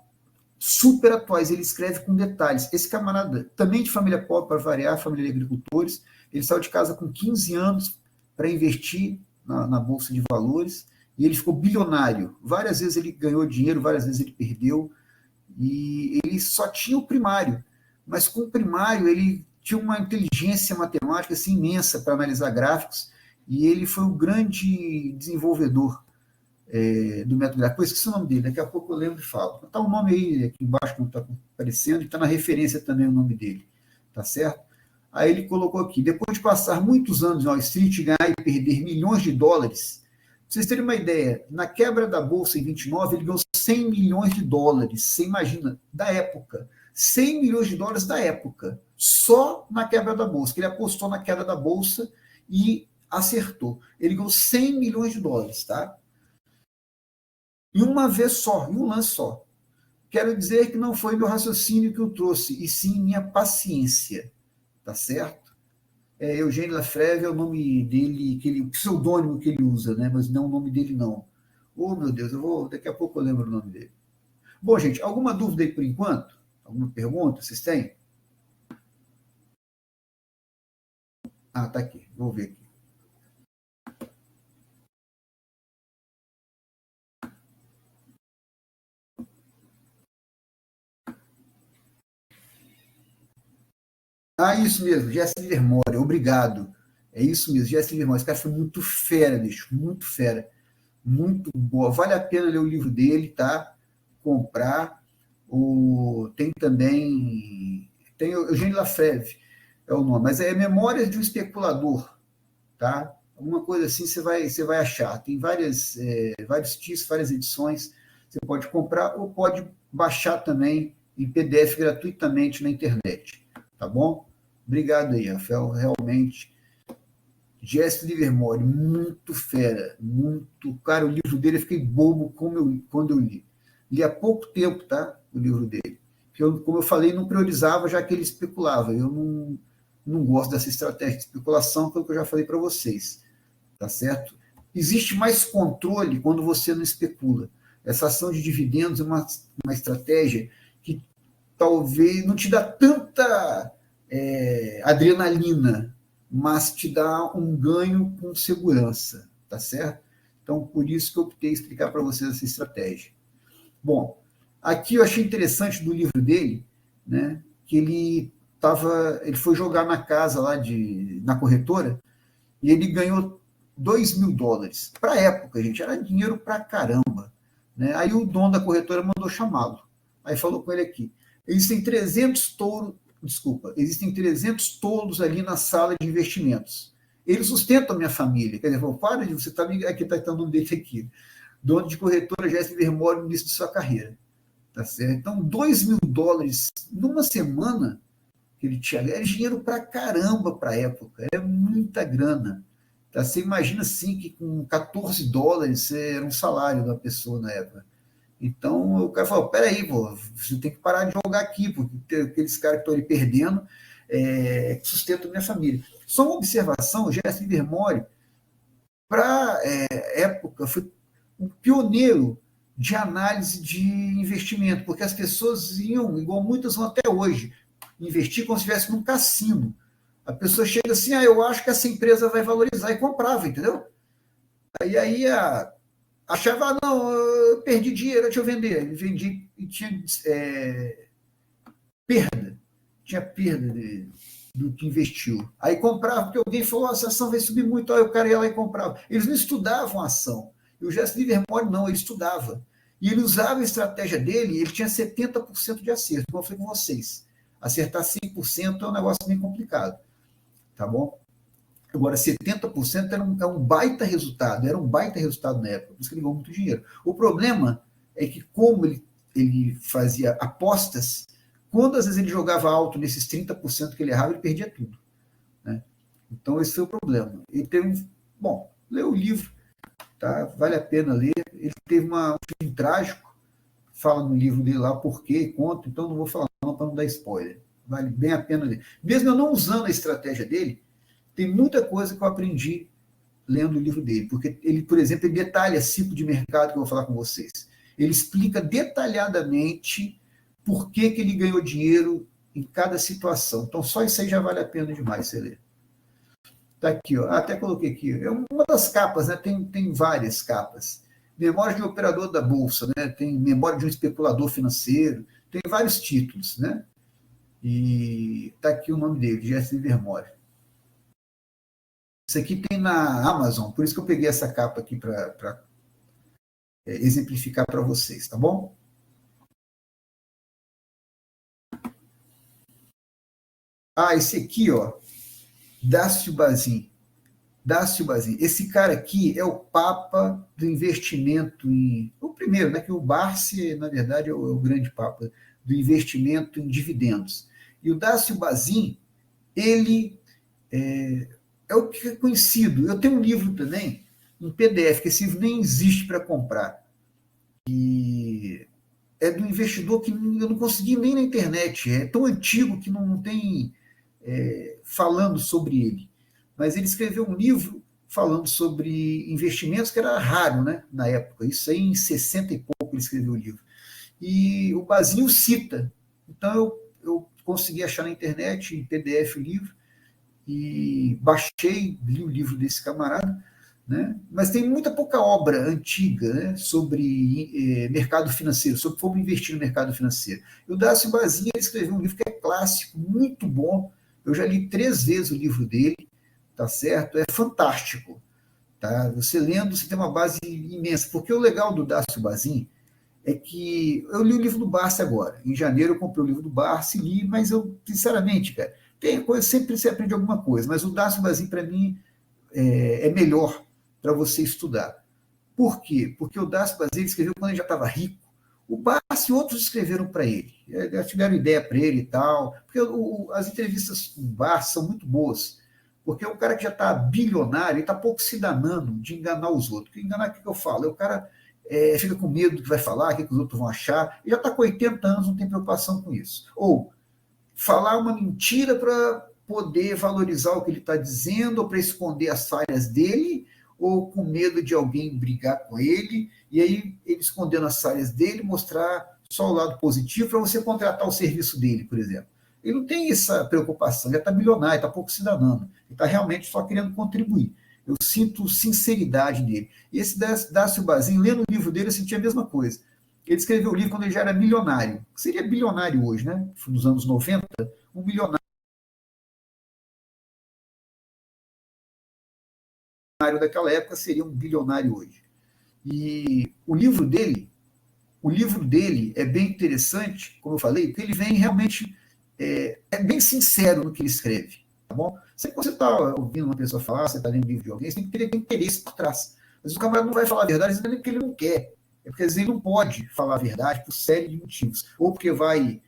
A: super atuais, ele escreve com detalhes. Esse camarada, também de família pobre, para variar, família de agricultores, ele saiu de casa com 15 anos para investir na Bolsa de Valores, e ele ficou bilionário. Várias vezes ele ganhou dinheiro, várias vezes ele perdeu, e ele só tinha o primário, mas com o primário ele tinha uma inteligência matemática assim, imensa para analisar gráficos, e ele foi um grande desenvolvedor do método gráfico. Pois esqueci o nome dele, daqui a pouco eu lembro e falo. Está o nome aí aqui embaixo, como está aparecendo, e está na referência também o nome dele, tá certo? Aí ele colocou aqui, depois de passar muitos anos em Wall Street, ganhar e perder milhões de dólares, pra vocês terem uma ideia, na quebra da Bolsa em 29, ele ganhou 100 milhões de dólares, você imagina, da época, 100 milhões de dólares da época, só na quebra da Bolsa, que ele apostou na queda da Bolsa e acertou. Ele ganhou 100 milhões de dólares, tá? Em uma vez só, em um lance só. Quero dizer que não foi meu raciocínio que o trouxe, e sim minha paciência, tá certo? Eugênio Lafreve é o nome dele, o pseudônimo que ele usa, né? Mas não o nome dele, não. Oh, meu Deus, daqui a pouco eu lembro o nome dele. Bom, gente, alguma dúvida aí por enquanto? Alguma pergunta? Vocês têm? Ah, tá aqui, vou ver aqui. Ah, isso mesmo, Jesse Livermore, obrigado. É isso mesmo, Jesse Livermore. Esse cara foi muito fera, bicho, muito fera. Muito boa. Vale a pena ler o livro dele, tá? Comprar. Tem também. Tem o Eugênio Lafreve, é o nome, mas é Memórias de um Especulador, tá? Alguma coisa assim você vai achar. Tem vários títulos, várias edições. Você pode comprar ou pode baixar também em PDF gratuitamente na internet. Tá bom? Obrigado aí, Rafael. Realmente. Jesse Livermore, muito fera, muito. Cara, o livro dele eu fiquei bobo quando eu li. Li há pouco tempo, tá? O livro dele. Como eu falei, não priorizava, já que ele especulava. Eu não gosto dessa estratégia de especulação, pelo que eu já falei para vocês. Tá certo? Existe mais controle quando você não especula. Essa ação de dividendos é uma estratégia que talvez não te dá tanta adrenalina, mas te dá um ganho com segurança, tá certo? Então, por isso que eu optei explicar para vocês essa estratégia. Bom, aqui eu achei interessante do livro dele, né, que ele foi jogar na casa lá na corretora e ele ganhou $2.000. Para a época, gente, era dinheiro para caramba. Né? Aí o dono da corretora mandou chamá-lo. Aí falou com ele aqui: existem 300 tolos ali na sala de investimentos. Eles sustentam a minha família. Quer dizer, falou, para de você estar aqui, está o nome dele aqui. Dono de corretora Jesse Livermore no início de sua carreira. Tá certo? Então, $2.000 numa semana que ele tinha, era dinheiro para caramba para a época, era muita grana. Tá? Você imagina assim que com $14 era um salário da pessoa na época. Então o cara falou: peraí, pô, você tem que parar de jogar aqui, porque tem aqueles caras que estão ali perdendo que sustentam minha família. Só uma observação: o Jesse Livermore, para época, foi um pioneiro de análise de investimento, porque as pessoas iam, igual muitas vão até hoje, investir como se estivesse num cassino. A pessoa chega assim: eu acho que essa empresa vai valorizar, e comprava, entendeu? Aí achava, não, eu perdi dinheiro, deixa eu vender. Ele vendia e perda, tinha perda do que investiu. Aí comprava, porque alguém falou: essa ação vai subir muito, aí o cara ia lá e comprava. Eles não estudavam a ação. E o Jesse Livermore não, ele estudava. E ele usava a estratégia dele, e ele tinha 70% de acerto, como eu falei com vocês. Acertar 100% é um negócio bem complicado, tá bom? Agora, 70% é um baita resultado, era um baita resultado na época, por isso que ele ganhou muito dinheiro. O problema é que, como ele fazia apostas, quando às vezes ele jogava alto nesses 30% que ele errava, ele perdia tudo. Né? Então, esse foi o problema. Ele teve bom, lê o livro, tá? Vale a pena ler. Ele teve um fim trágico, fala no livro dele lá por quê, conta, então não vou falar não para não dar spoiler. Vale bem a pena ler. Mesmo eu não usando a estratégia dele, tem muita coisa que eu aprendi lendo o livro dele, porque ele, por exemplo, ele detalha ciclo de mercado que eu vou falar com vocês. Ele explica detalhadamente por que ele ganhou dinheiro em cada situação. Então, só isso aí já vale a pena demais você ler. Está aqui, ó. Até coloquei aqui. É uma das capas, né? Tem várias capas. Memória de um operador da Bolsa, né? Tem Memória de um especulador financeiro, tem vários títulos, né? E está aqui o nome dele, Jesse Livermore. Isso aqui tem na Amazon, por isso que eu peguei essa capa aqui para exemplificar para vocês, tá bom? Esse aqui, ó, Dácio Bazin. Dácio Bazin. Esse cara aqui é o papa do investimento o primeiro, né? Que o Barsi, na verdade, é o grande papa do investimento em dividendos. E o Dácio Bazin, ele é o que é conhecido. Eu tenho um livro também, um PDF, que esse livro nem existe para comprar. E é do investidor que eu não consegui nem na internet. É tão antigo que não tem falando sobre ele. Mas ele escreveu um livro falando sobre investimentos, que era raro, né, na época. Isso aí em 60 e pouco ele escreveu o livro. E o Basinho cita. Então eu consegui achar na internet, em PDF, o livro, e baixei, li o livro desse camarada, né? Mas tem muita pouca obra antiga, né, sobre mercado financeiro, sobre como investir no mercado financeiro. E o Dácio Basinha escreveu um livro que é clássico, muito bom. Eu já li 3 vezes o livro dele, tá certo? É fantástico. Tá? Você lendo, você tem uma base imensa. Porque o legal do Dácio Bazin é que eu li o livro do Barsi agora. Em janeiro eu comprei o livro do Barsi, li, mas eu, sinceramente, cara, tem coisa, sempre você aprende alguma coisa, mas o Dácio Bazin, para mim, é melhor para você estudar. Por quê? Porque o Dácio Bazin escreveu quando ele já estava rico. O Barsi e outros escreveram para ele. Já tiveram ideia para ele e tal. Porque as entrevistas com o Barsi são muito boas. Porque é um cara que já está bilionário e está pouco se danando de enganar os outros. Porque enganar, o que eu falo? O cara fica com medo do que vai falar, o que os outros vão achar. E já está com 80 anos, não tem preocupação com isso. Ou falar uma mentira para poder valorizar o que ele está dizendo, ou para esconder as falhas dele, ou com medo de alguém brigar com ele, e aí ele escondendo as falhas dele, mostrar só o lado positivo para você contratar o serviço dele, por exemplo. Ele não tem essa preocupação, já está milionário, está pouco se danando, ele está realmente só querendo contribuir. Eu sinto sinceridade nele. E esse Dácio Bazin, lendo o livro dele, eu senti a mesma coisa. Ele escreveu o livro quando ele já era milionário. Seria bilionário hoje, né? Nos anos 90, um milionário daquela época seria um bilionário hoje. E o livro dele é bem interessante, como eu falei, porque ele vem realmente bem sincero no que ele escreve, tá bom? Sempre que você está ouvindo uma pessoa falar, você está lendo um livro de alguém, você tem que ter interesse por trás. Mas o camarada não vai falar a verdade, às vezes não é porque ele não quer, é porque às vezes ele não pode falar a verdade por série de motivos. Ou porque vai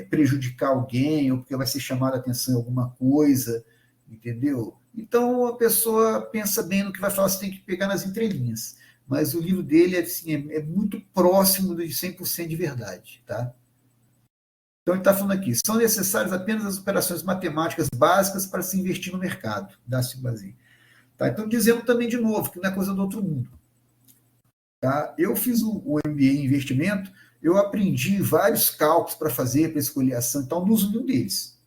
A: prejudicar alguém, ou porque vai ser chamada a atenção em alguma coisa, entendeu? Então a pessoa pensa bem no que vai falar, você tem que pegar nas entrelinhas. Mas o livro dele assim, é muito próximo de 100% de verdade, tá? Então ele está falando aqui, são necessárias apenas as operações matemáticas básicas para se investir no mercado, Dácio Bazin. Tá? Então dizendo também de novo que não é coisa do outro mundo. Tá? Eu fiz o MBA em investimento, eu aprendi vários cálculos para fazer, para escolher ação e tal, não uso nenhum deles.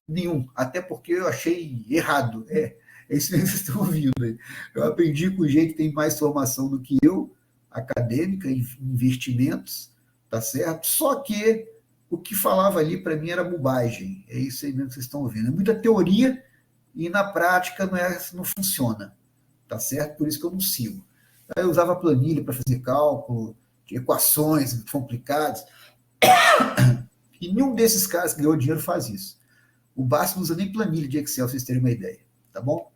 A: Nenhum, até porque eu achei errado. É isso mesmo que vocês estão ouvindo aí. Eu aprendi com gente que tem mais formação do que eu, acadêmica, em investimentos, tá certo? Só que o que falava ali para mim era bobagem. É isso aí mesmo que vocês estão ouvindo. É muita teoria e na prática não funciona, tá certo? Por isso que eu não sigo. Eu usava planilha para fazer cálculo, de equações complicadas, e nenhum desses caras que ganhou dinheiro faz isso. O Barsi não usa nem planilha de Excel, pra vocês terem uma ideia, tá bom?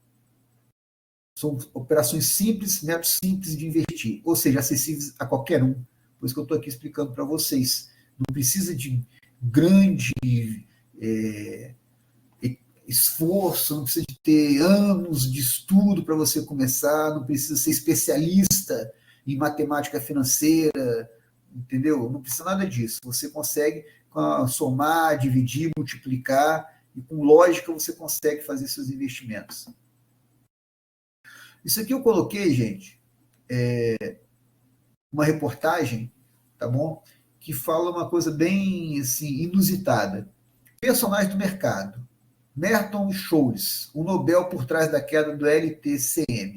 A: São operações simples, métodos simples de investir, ou seja, acessíveis a qualquer um. Por isso que eu estou aqui explicando para vocês. Não precisa de grande esforço, não precisa de ter anos de estudo para você começar, não precisa ser especialista em matemática financeira, entendeu? Não precisa nada disso. Você consegue somar, dividir, multiplicar, e com lógica você consegue fazer seus investimentos. Isso aqui eu coloquei, gente, uma reportagem, tá bom? Que fala uma coisa bem assim, inusitada. Personagens do mercado. Merton Scholes, o Nobel por trás da queda do LTCM.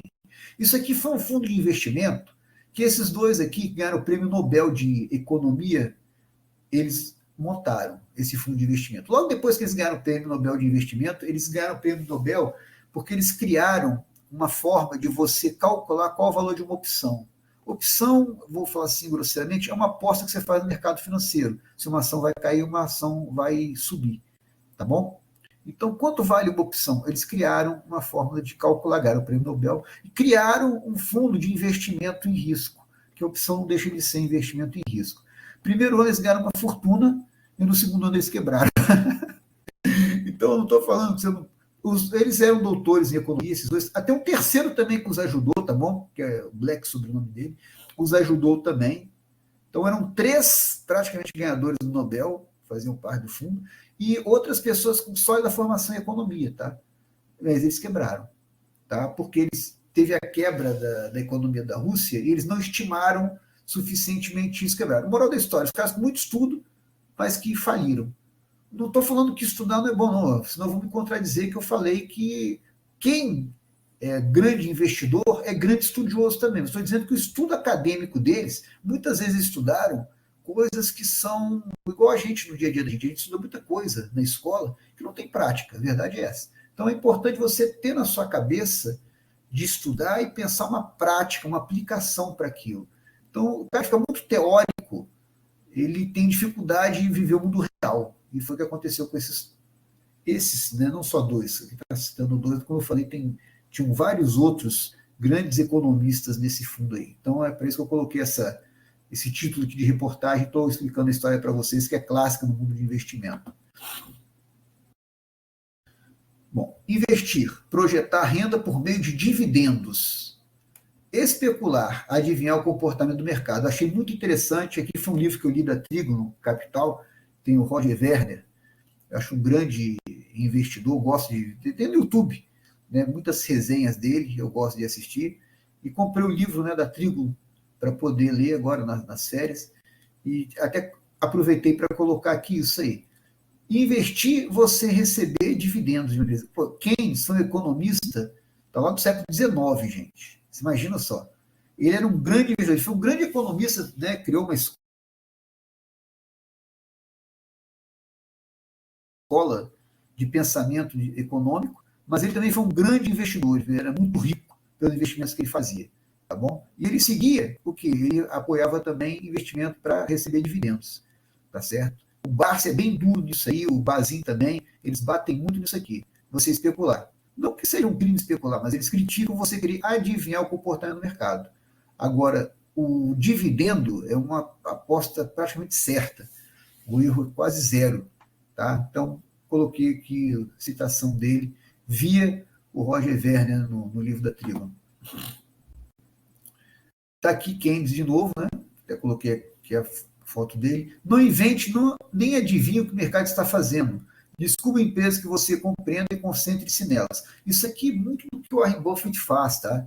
A: Isso aqui foi um fundo de investimento que esses dois aqui que ganharam o prêmio Nobel de Economia, eles montaram esse fundo de investimento. Logo depois que eles ganharam o prêmio Nobel de Investimento, eles ganharam o prêmio Nobel porque eles criaram uma forma de você calcular qual o valor de uma opção. Opção, vou falar assim grosseiramente, é uma aposta que você faz no mercado financeiro. Se uma ação vai cair, uma ação vai subir, tá bom? Então, quanto vale uma opção? Eles criaram uma fórmula de calcular, ganharam o prêmio Nobel, e criaram um fundo de investimento em risco, que a opção não deixa de ser investimento em risco. Primeiro ano eles ganharam uma fortuna, e no segundo ano eles quebraram. Então, eu não estou falando que você não... Eles eram doutores em economia, esses dois. Até um terceiro também que os ajudou, tá bom? Que é o Black, sobrenome dele, os ajudou também. Então, eram 3 praticamente ganhadores do Nobel, faziam parte do fundo, e outras pessoas com sólida formação em economia, tá? Mas eles quebraram, tá? Porque eles teve a quebra da economia da Rússia e eles não estimaram suficientemente isso, quebraram. Moral da história, os caras com muito estudo, mas que faliram. Não estou falando que estudar não é bom, não, senão eu vou me contradizer que eu falei que quem é grande investidor é grande estudioso também. Estou dizendo que o estudo acadêmico deles, muitas vezes estudaram coisas que são igual a gente no dia a dia da gente. A gente estuda muita coisa na escola que não tem prática, a verdade é essa. Então é importante você ter na sua cabeça de estudar e pensar uma prática, uma aplicação para aquilo. Então o cara fica muito teórico, ele tem dificuldade em viver o mundo real. E foi o que aconteceu com esses, né, não só dois, aqui está citando dois, como eu falei, tinham vários outros grandes economistas nesse fundo aí. Então é para isso que eu coloquei esse título aqui de reportagem, estou explicando a história para vocês, que é clássica no mundo de investimento. Bom, investir, projetar renda por meio de dividendos. Especular, adivinhar o comportamento do mercado. Achei muito interessante, aqui foi um livro que eu li da Trígono Capital, tem o Roger Werner, eu acho um grande investidor, gosto tem no YouTube, né, muitas resenhas dele, eu gosto de assistir, e comprei o livro, né, da Trígono para poder ler agora nas férias, e até aproveitei para colocar aqui isso aí. Investir, você receber dividendos de uma empresa. Pô, Keynes foi um economista, está lá do século XIX, gente. Você imagina só. Ele era um grande investidor, ele foi um grande economista, né, criou uma escola de pensamento econômico, mas ele também foi um grande investidor, ele era muito rico pelos investimentos que ele fazia, tá bom? E ele seguia o que? Ele apoiava também investimento para receber dividendos, tá certo? O Barça é bem duro nisso aí, o Bazin também, eles batem muito nisso aqui, você especular. Não que seja um crime especular, mas eles criticam você querer adivinhar o comportamento do mercado. Agora, o dividendo é uma aposta praticamente certa, o erro é quase zero. Tá? Então, coloquei aqui a citação dele via o Roger Werner no livro da Trígono. Está aqui Keynes de novo, né? Até coloquei aqui a foto dele. Não invente, nem adivinhe o que o mercado está fazendo. Descubra empresas que você compreenda e concentre-se nelas. Isso aqui é muito do que o Warren Buffett faz, tá?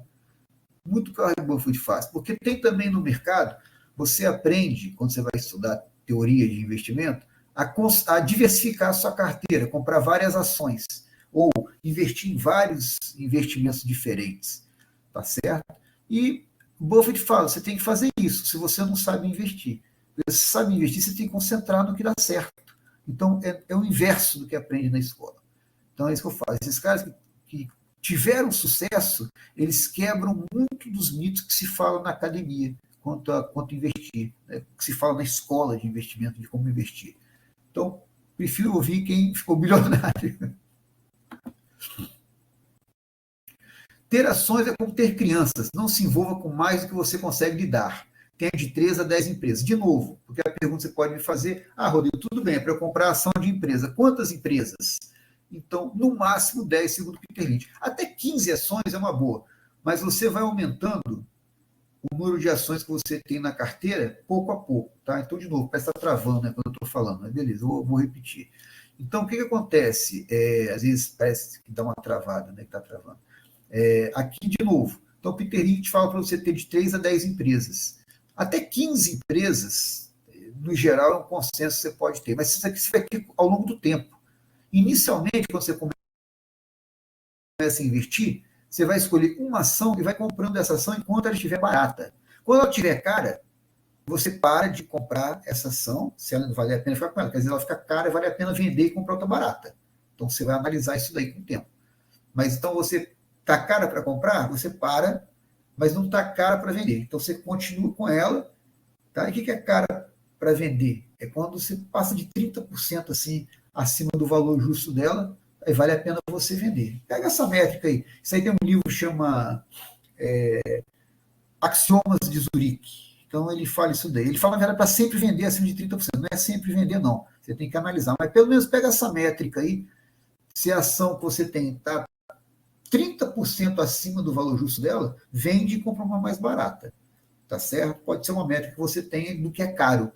A: Muito do que o Warren Buffett faz. Porque tem também no mercado, você aprende, quando você vai estudar teoria de investimento, a diversificar a sua carteira, comprar várias ações, ou investir em vários investimentos diferentes, tá certo? E o Buffett fala, você tem que fazer isso, se você não sabe investir. Se você sabe investir, você tem que concentrar no que dá certo. Então, é o inverso do que aprende na escola. Então, é isso que eu falo. Esses caras que tiveram sucesso, eles quebram muito dos mitos que se falam na academia quanto investir, né? Que se fala na escola de investimento, de como investir. Então, prefiro ouvir quem ficou bilionário. Ter ações é como ter crianças. Não se envolva com mais do que você consegue lidar. Tenha de 3 a 10 empresas. De novo, porque a pergunta que você pode me fazer, Rodrigo, tudo bem, é para eu comprar ação de empresa. Quantas empresas? Então, no máximo 10, segundo o Peter Lynch. Até 15 ações é uma boa, mas você vai aumentando o número de ações que você tem na carteira pouco a pouco, tá? Então, de novo, parece estar travando, né, quando eu estou falando, mas beleza, eu vou repetir. Então, o que acontece? Às vezes parece que dá uma travada, né, que está travando. Aqui, de novo, então o Peter Lynch fala para você ter de 3 a 10 empresas. Até 15 empresas, no geral, é um consenso que você pode ter, mas isso aqui você vai ter ao longo do tempo. Inicialmente, quando você começa a investir, você vai escolher uma ação e vai comprando essa ação enquanto ela estiver barata. Quando ela estiver cara, você para de comprar essa ação, se ela não vale a pena ficar com ela. Quer dizer, ela fica cara, vale a pena vender e comprar outra barata. Então, você vai analisar isso daí com o tempo. Mas, então, você está cara para comprar, você para mas não está cara para vender. Então, você continua com ela. Tá? E o que é cara para vender? É quando você passa de 30% assim, acima do valor justo dela, aí vale a pena você vender. Pega essa métrica aí. Isso aí tem um livro que chama Axiomas de Zurique. Então, ele fala isso daí. Ele fala, na verdade, para sempre vender acima de 30%. Não é sempre vender, não. Você tem que analisar. Mas, pelo menos, pega essa métrica aí. Se a ação que você tem está 30% acima do valor justo dela, vende e compra uma mais barata. Tá certo? Pode ser uma métrica que você tem do que é caro.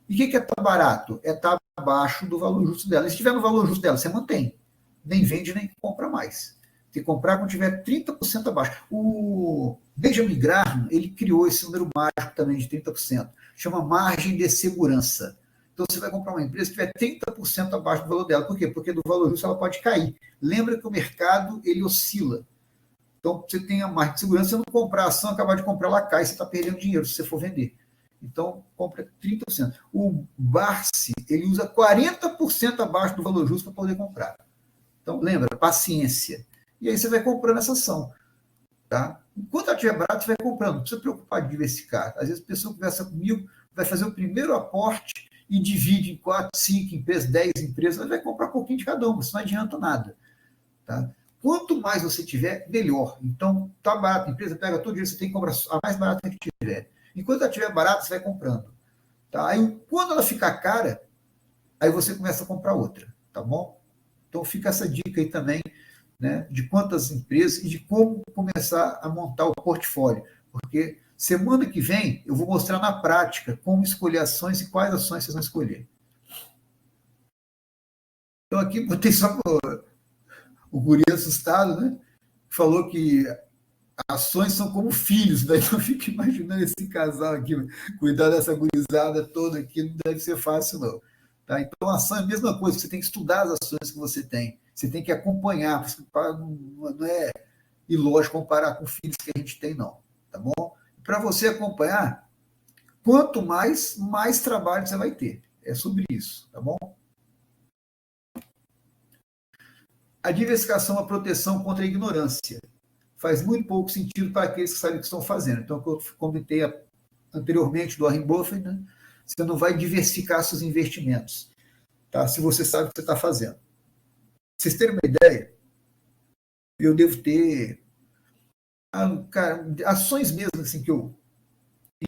A: E o que é estar barato? É estar abaixo do valor justo dela. E se estiver no valor justo dela, você mantém. Nem vende, nem compra mais. Tem que comprar quando tiver 30% abaixo. O Benjamin Graham, ele criou esse número mágico também de 30%. Chama margem de segurança. Então, você vai comprar uma empresa que tiver 30% abaixo do valor dela. Por quê? Porque do valor justo ela pode cair. Lembra que o mercado, ele oscila. Então, você tem a margem de segurança, você não comprar a ação, acabar de comprar, ela cai, você está perdendo dinheiro se você for vender. Então, compra 30%. O Barsi, ele usa 40% abaixo do valor justo para poder comprar. Então, lembra, paciência. E aí você vai comprando essa ação. Tá? Enquanto ela estiver barata, você vai comprando. Não precisa se preocupar de diversificar. Às vezes a pessoa conversa comigo, vai fazer o primeiro aporte e divide em 4, 5 empresas, 10 empresas, ela vai comprar um pouquinho de cada uma, isso não adianta nada. Tá? Quanto mais você tiver, melhor. Então, tá barato, a empresa pega todo dia, você tem que comprar a mais barata que tiver. Enquanto ela estiver barata, você vai comprando. Tá? Aí, quando ela ficar cara, aí você começa a comprar outra, tá bom? Então, fica essa dica aí também, né, de quantas empresas e de como começar a montar o portfólio. Porque semana que vem eu vou mostrar na prática como escolher ações e quais ações vocês vão escolher. Então, aqui botei só o guri assustado, né? Falou que ações são como filhos, daí eu fico imaginando esse casal aqui, cuidar dessa gurizada toda aqui não deve ser fácil, não. Tá? Então, a ação é a mesma coisa, você tem que estudar as ações que você tem, você tem que acompanhar, não é ilógico comparar com filhos que a gente tem, não. Tá bom? Para você acompanhar, quanto mais trabalho você vai ter. É sobre isso, tá bom? A diversificação é a proteção contra a ignorância. Faz muito pouco sentido para aqueles que sabem o que estão fazendo. Então, como eu comentei anteriormente do Warren Buffett, né? Você não vai diversificar seus investimentos, tá? Se você sabe o que você está fazendo. Pra vocês terem uma ideia, eu devo ter cara, ações mesmo assim que eu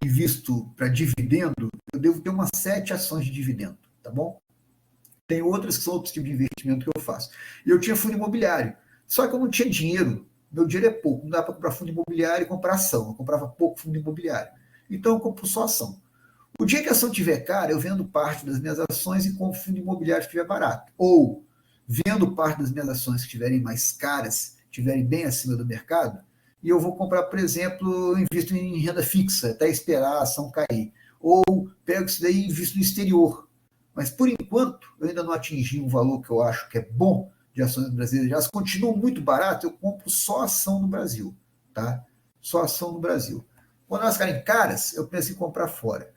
A: invisto para dividendo, eu devo ter umas 7 ações de dividendo, tá bom? Tem outras que são outros tipos de investimento que eu faço. E eu tinha fundo imobiliário, só que eu não tinha dinheiro. Meu dinheiro é pouco, não dá para comprar fundo imobiliário e comprar ação. Eu comprava pouco fundo imobiliário. Então eu compro só ação. O dia que a ação estiver cara, eu vendo parte das minhas ações e compro fundo imobiliário que estiver barato. Ou vendo parte das minhas ações que estiverem mais caras, estiverem bem acima do mercado, e eu vou comprar, por exemplo, eu invisto em renda fixa, até esperar a ação cair. Ou pego isso daí e invisto no exterior. Mas, por enquanto, eu ainda não atingi um valor que eu acho que é bom de ações brasileiras. Elas continuam muito baratas, eu compro só ação no Brasil. Tá? Só ação no Brasil. Quando elas ficarem caras, eu penso em comprar fora.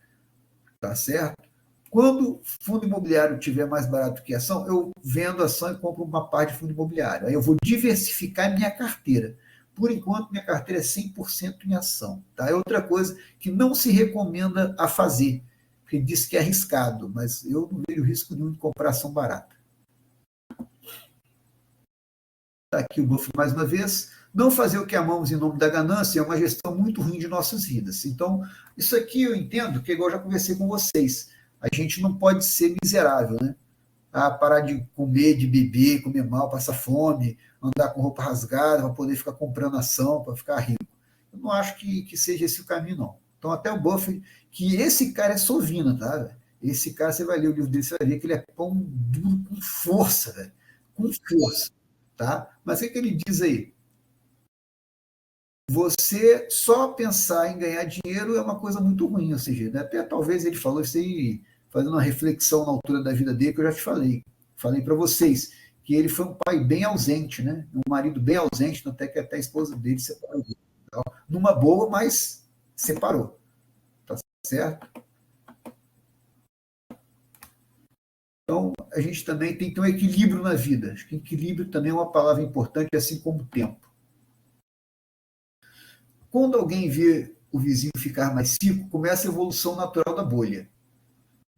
A: Tá certo? Quando fundo imobiliário tiver mais barato que ação, eu vendo ação e compro uma parte de fundo imobiliário. Aí eu vou diversificar minha carteira. Por enquanto, minha carteira é 100% em ação. Tá? É outra coisa que não se recomenda a fazer, porque diz que é arriscado, mas eu não vejo risco nenhum de comprar ação barata. Está aqui o Buffett mais uma vez. Não fazer o que amamos em nome da ganância é uma gestão muito ruim de nossas vidas. Então, isso aqui eu entendo que, igual eu já conversei com vocês, a gente não pode ser miserável, né? Parar de comer, de beber, comer mal, passar fome, andar com roupa rasgada para poder ficar comprando ação, para ficar rico. Eu não acho que seja esse o caminho, não. Então, até o Buffett, que esse cara é sovina, tá? Esse cara, você vai ler o livro dele, você vai ver que ele é pão duro com força, velho. Com força, tá? Mas o que ele diz aí? Você só pensar em ganhar dinheiro é uma coisa muito ruim, ou seja, né? Até talvez ele falou isso aí, fazendo uma reflexão na altura da vida dele, que eu já te falei. Falei para vocês que ele foi um pai bem ausente, né? Um marido bem ausente, até que até a esposa dele separou dele. Então, numa boa, mas separou. Tá certo? Então, a gente também tem que ter um equilíbrio na vida. Acho que equilíbrio também é uma palavra importante, assim como tempo. Quando alguém vê o vizinho ficar mais rico, começa a evolução natural da bolha.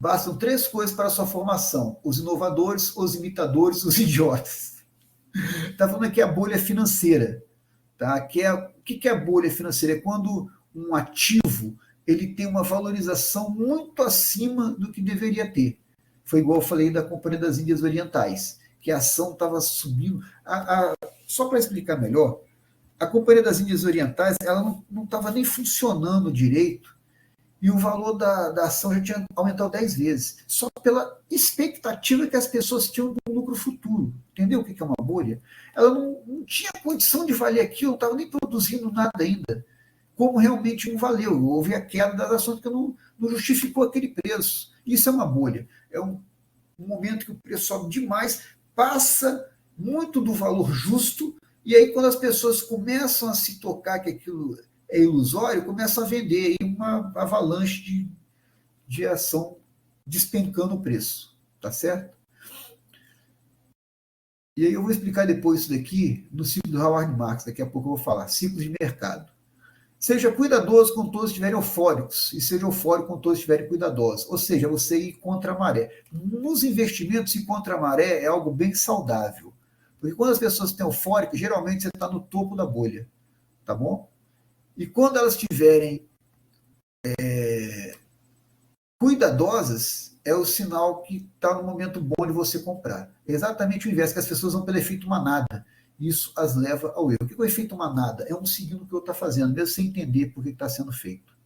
A: Bastam 3 coisas para a sua formação: os inovadores, os imitadores, os idiotas. Está falando aqui a bolha financeira. Tá? O que é a bolha financeira? É quando um ativo ele tem uma valorização muito acima do que deveria ter. Foi igual eu falei da Companhia das Índias Orientais, que a ação estava subindo. Só para explicar melhor, a Companhia das Índias Orientais ela não estava nem funcionando direito e o valor da ação já tinha aumentado 10 vezes, só pela expectativa que as pessoas tinham do lucro futuro. Entendeu o que é uma bolha? Ela não tinha condição de valer aquilo, não estava nem produzindo nada ainda, como realmente não valeu. Houve a queda das ações que não justificou aquele preço. Isso é uma bolha. É um momento que o preço sobe demais, passa muito do valor justo, e aí quando as pessoas começam a se tocar que aquilo é ilusório, começam a vender aí uma avalanche de ação despencando o preço, tá certo? E aí eu vou explicar depois isso daqui no ciclo do Howard Marks, daqui a pouco eu vou falar, ciclos de mercado. Seja cuidadoso quando todos estiverem eufóricos, e seja eufórico quando todos estiverem cuidadosos. Ou seja, você ir contra a maré. Nos investimentos, ir contra a maré é algo bem saudável. Porque quando as pessoas estão eufóricas, geralmente você está no topo da bolha. Tá bom? E quando elas estiverem cuidadosas, é o sinal que está no momento bom de você comprar. É exatamente o inverso, que as pessoas vão pelo efeito manada. Isso as leva ao erro. O que é o efeito manada? É um seguindo o que eu estou fazendo, mesmo sem entender por que está sendo feito.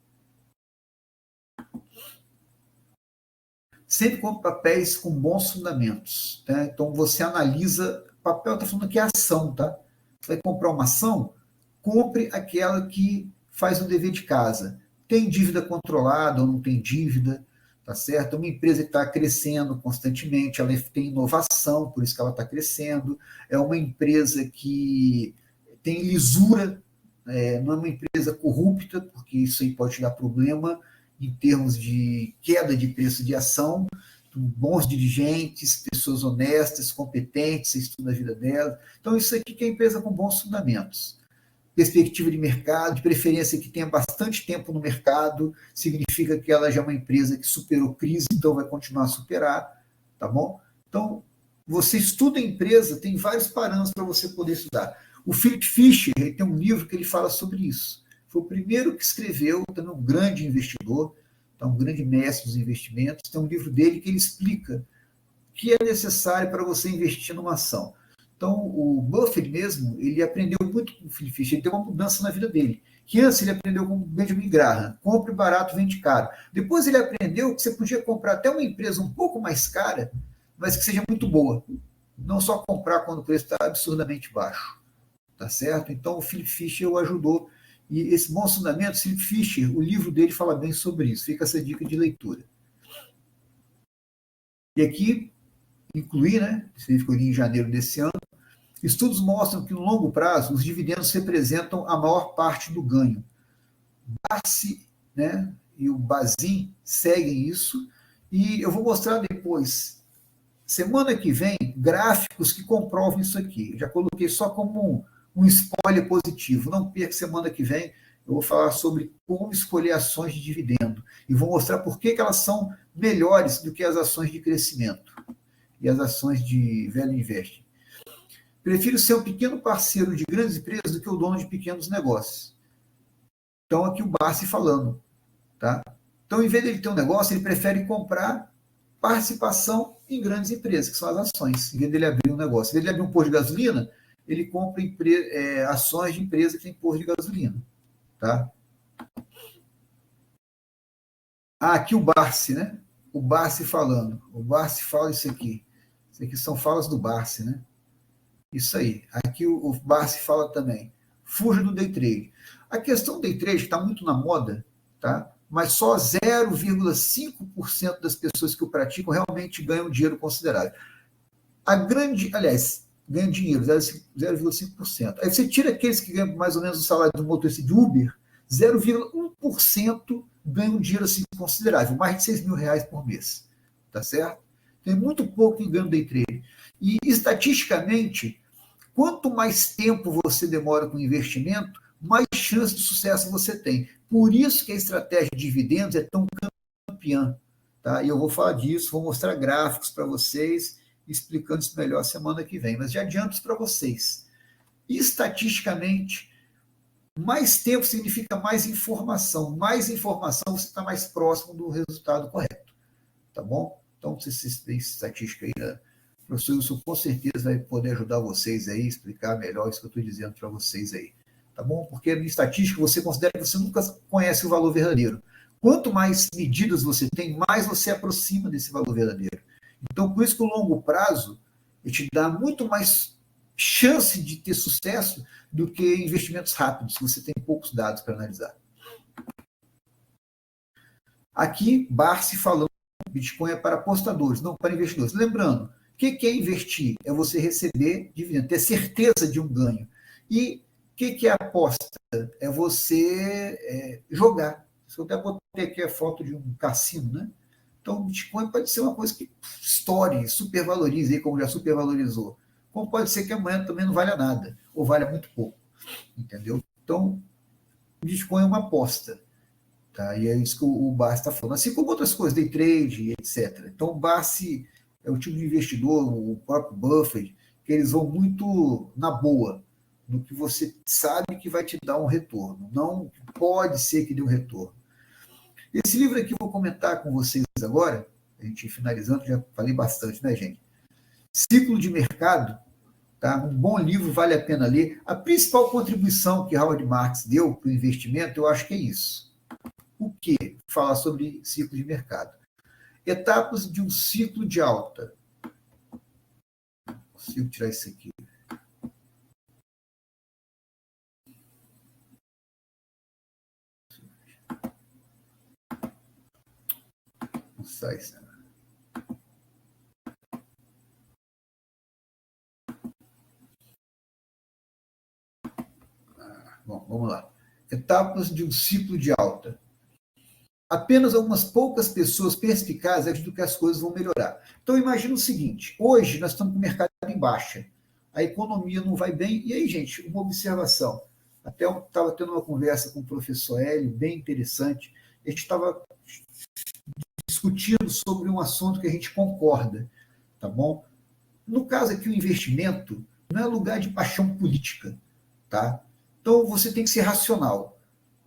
A: Sempre compre papéis com bons fundamentos. Tá? Então, você analisa. Papel está falando que é ação, tá? Você vai comprar uma ação, compre aquela que faz o dever de casa. Tem dívida controlada ou não tem dívida? Tá certo? Uma empresa que está crescendo constantemente, ela tem inovação, por isso que ela está crescendo. É uma empresa que tem lisura, não é uma empresa corrupta, porque isso aí pode te dar problema em termos de queda de preço de ação. Bons dirigentes, pessoas honestas, competentes, você estuda a vida delas. Então, isso aqui que é empresa com bons fundamentos. Perspectiva de mercado, de preferência que tenha bastante tempo no mercado, significa que ela já é uma empresa que superou crise, então vai continuar a superar, tá bom? Então, você estuda a empresa, tem vários parâmetros para você poder estudar. O Philip Fisher, ele tem um livro que ele fala sobre isso. Foi o primeiro que escreveu, também um grande investidor, tá, um grande mestre dos investimentos. Tem um livro dele que ele explica o que é necessário para você investir numa ação. Então, o Buffett mesmo, ele aprendeu muito com o Philip Fisher, ele teve uma mudança na vida dele. Que antes ele aprendeu com o Benjamin Graham, compre barato, vende caro. Depois ele aprendeu que você podia comprar até uma empresa um pouco mais cara, mas que seja muito boa. Não só comprar quando o preço está absurdamente baixo. Tá certo? Então, o Philip Fisher o ajudou. E esse bom fundamento, Philip Fisher, o livro dele fala bem sobre isso. Fica essa dica de leitura. E aqui, incluir, né? Isso ficou em janeiro desse ano. Estudos mostram que, no longo prazo, os dividendos representam a maior parte do ganho. Barsi, né, e o Bazin seguem isso, e eu vou mostrar depois, semana que vem, gráficos que comprovam isso aqui. Eu já coloquei só como um spoiler positivo. Não perca, semana que vem eu vou falar sobre como escolher ações de dividendo, e vou mostrar por que elas são melhores do que as ações de crescimento e as ações de velho investe. Prefiro ser um pequeno parceiro de grandes empresas do que o dono de pequenos negócios. Então, aqui o Barsi falando. Tá? Então, em vez de ele ter um negócio, ele prefere comprar participação em grandes empresas, que são as ações, em vez dele abrir um negócio. Em vez de ele abrir um posto de gasolina, ele compra ações de empresa que tem posto de gasolina. Tá? Aqui o Barsi, né? O Barsi falando. O Barsi fala isso aqui. Isso aqui são falas do Barsi, né? Isso aí. Aqui o Barsi fala também. Fuja do day trade. A questão do day trade está muito na moda, tá? Mas só 0,5% das pessoas que o praticam realmente ganham dinheiro considerável. Aliás, ganham dinheiro, 0,5%. Aí você tira aqueles que ganham mais ou menos o salário do motorista de Uber, 0,1% ganham dinheiro assim considerável, mais de R$6.000 por mês. Tá certo? Tem muito pouco que ganha day trade. E, estatisticamente, quanto mais tempo você demora com o investimento, mais chance de sucesso você tem. Por isso que a estratégia de dividendos é tão campeã. Tá? E eu vou falar disso, vou mostrar gráficos para vocês, explicando isso melhor semana que vem. Mas já adianto isso para vocês. Estatisticamente, mais tempo significa mais informação. Mais informação, você está mais próximo do resultado correto. Tá bom? Então, se vocês têm estatística aí, né? O professor Wilson com certeza vai poder ajudar vocês aí, explicar melhor isso que eu estou dizendo para vocês aí. Tá bom? Porque na estatística você considera que você nunca conhece o valor verdadeiro. Quanto mais medidas você tem, mais você aproxima desse valor verdadeiro. Então, por isso que o longo prazo ele te dá muito mais chance de ter sucesso do que investimentos rápidos, que você tem poucos dados para analisar. Aqui, Barsi falando que Bitcoin é para apostadores, não para investidores. Lembrando, o que é investir? É você receber dividendo, ter certeza de um ganho. E o que é aposta? É você jogar. Eu até botei aqui a foto de um cassino, né? Então, o Bitcoin pode ser uma coisa que estoure, supervalorize, como já supervalorizou. Como pode ser que amanhã também não valha nada, ou valha muito pouco. Entendeu? Então, o Bitcoin é uma aposta. Tá? E é isso que o Barsi está falando. Assim como outras coisas, day trade, etc. Então, o Barsi é o tipo de investidor, o próprio Buffett, que eles vão muito na boa, no que você sabe que vai te dar um retorno. Não pode ser que dê um retorno. Esse livro aqui eu vou comentar com vocês agora, a gente finalizando, já falei bastante, né, gente? Ciclo de Mercado, tá? Um bom livro, vale a pena ler. A principal contribuição que Howard Marks deu para o investimento, eu acho que é isso. O que? Falar sobre ciclo de mercado. Etapas de um ciclo de alta. Consigo tirar isso aqui. Não sai isso. Bom, vamos lá. Etapas de um ciclo de alta. Apenas algumas poucas pessoas perspicazes acreditam que as coisas vão melhorar. Então, imagina o seguinte: hoje nós estamos com o mercado em baixa, a economia não vai bem. E aí, gente, uma observação. Até eu estava tendo uma conversa com o professor Hélio, bem interessante. A gente estava discutindo sobre um assunto que a gente concorda, tá bom? No caso aqui, o investimento não é lugar de paixão política, tá? Então, você tem que ser racional.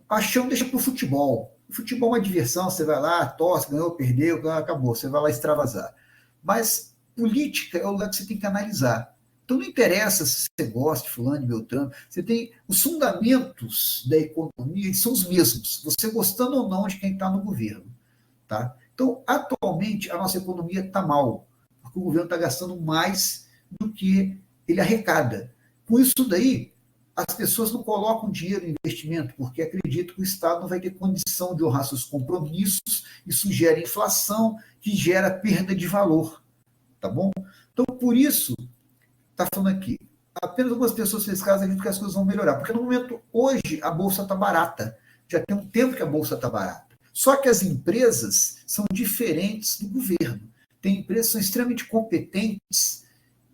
A: Paixão deixa para o futebol. O futebol é uma diversão, você vai lá, torce, ganhou, perdeu, acabou, você vai lá extravasar. Mas política é o lugar que você tem que analisar. Então não interessa se você gosta de fulano, de Beltrano, você tem os fundamentos da economia, são os mesmos, você gostando ou não de quem está no governo. Tá? Então, atualmente, a nossa economia está mal, porque o governo está gastando mais do que ele arrecada. Com isso daí, as pessoas não colocam dinheiro em investimento porque acreditam que o Estado não vai ter condição de honrar seus compromissos, isso gera inflação, que gera perda de valor, tá bom? Então, por isso, está falando aqui, apenas algumas pessoas fiscais acreditam que as coisas vão melhorar, porque no momento, hoje, a Bolsa está barata, já tem um tempo que a Bolsa está barata. Só que as empresas são diferentes do governo. Tem empresas que são extremamente competentes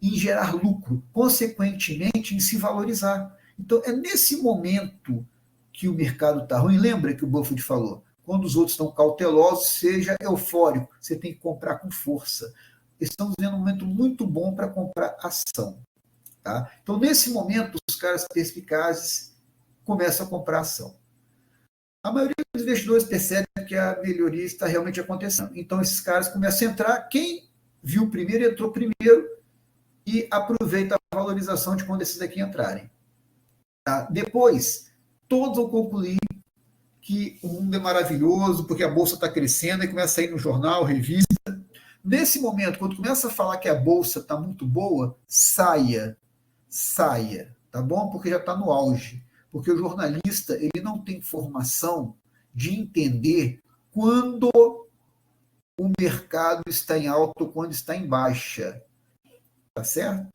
A: em gerar lucro, consequentemente, em se valorizar. Então, é nesse momento que o mercado está ruim. Lembra que o Buffett falou? Quando os outros estão cautelosos, seja eufórico. Você tem que comprar com força. Estamos vendo um momento muito bom para comprar ação. Tá? Então, nesse momento, os caras perspicazes começam a comprar ação. A maioria dos investidores percebe que a melhoria está realmente acontecendo. Então, esses caras começam a entrar. Quem viu primeiro, entrou primeiro e aproveita a valorização de quando esses aqui entrarem. Tá? Depois, todos vão concluir que o mundo é maravilhoso, porque a bolsa está crescendo, e começa a ir no jornal, revista. Nesse momento, quando começa a falar que a bolsa está muito boa, saia, tá bom? Porque já está no auge. Porque o jornalista ele não tem formação de entender quando o mercado está em alta ou quando está em baixa. Tá certo?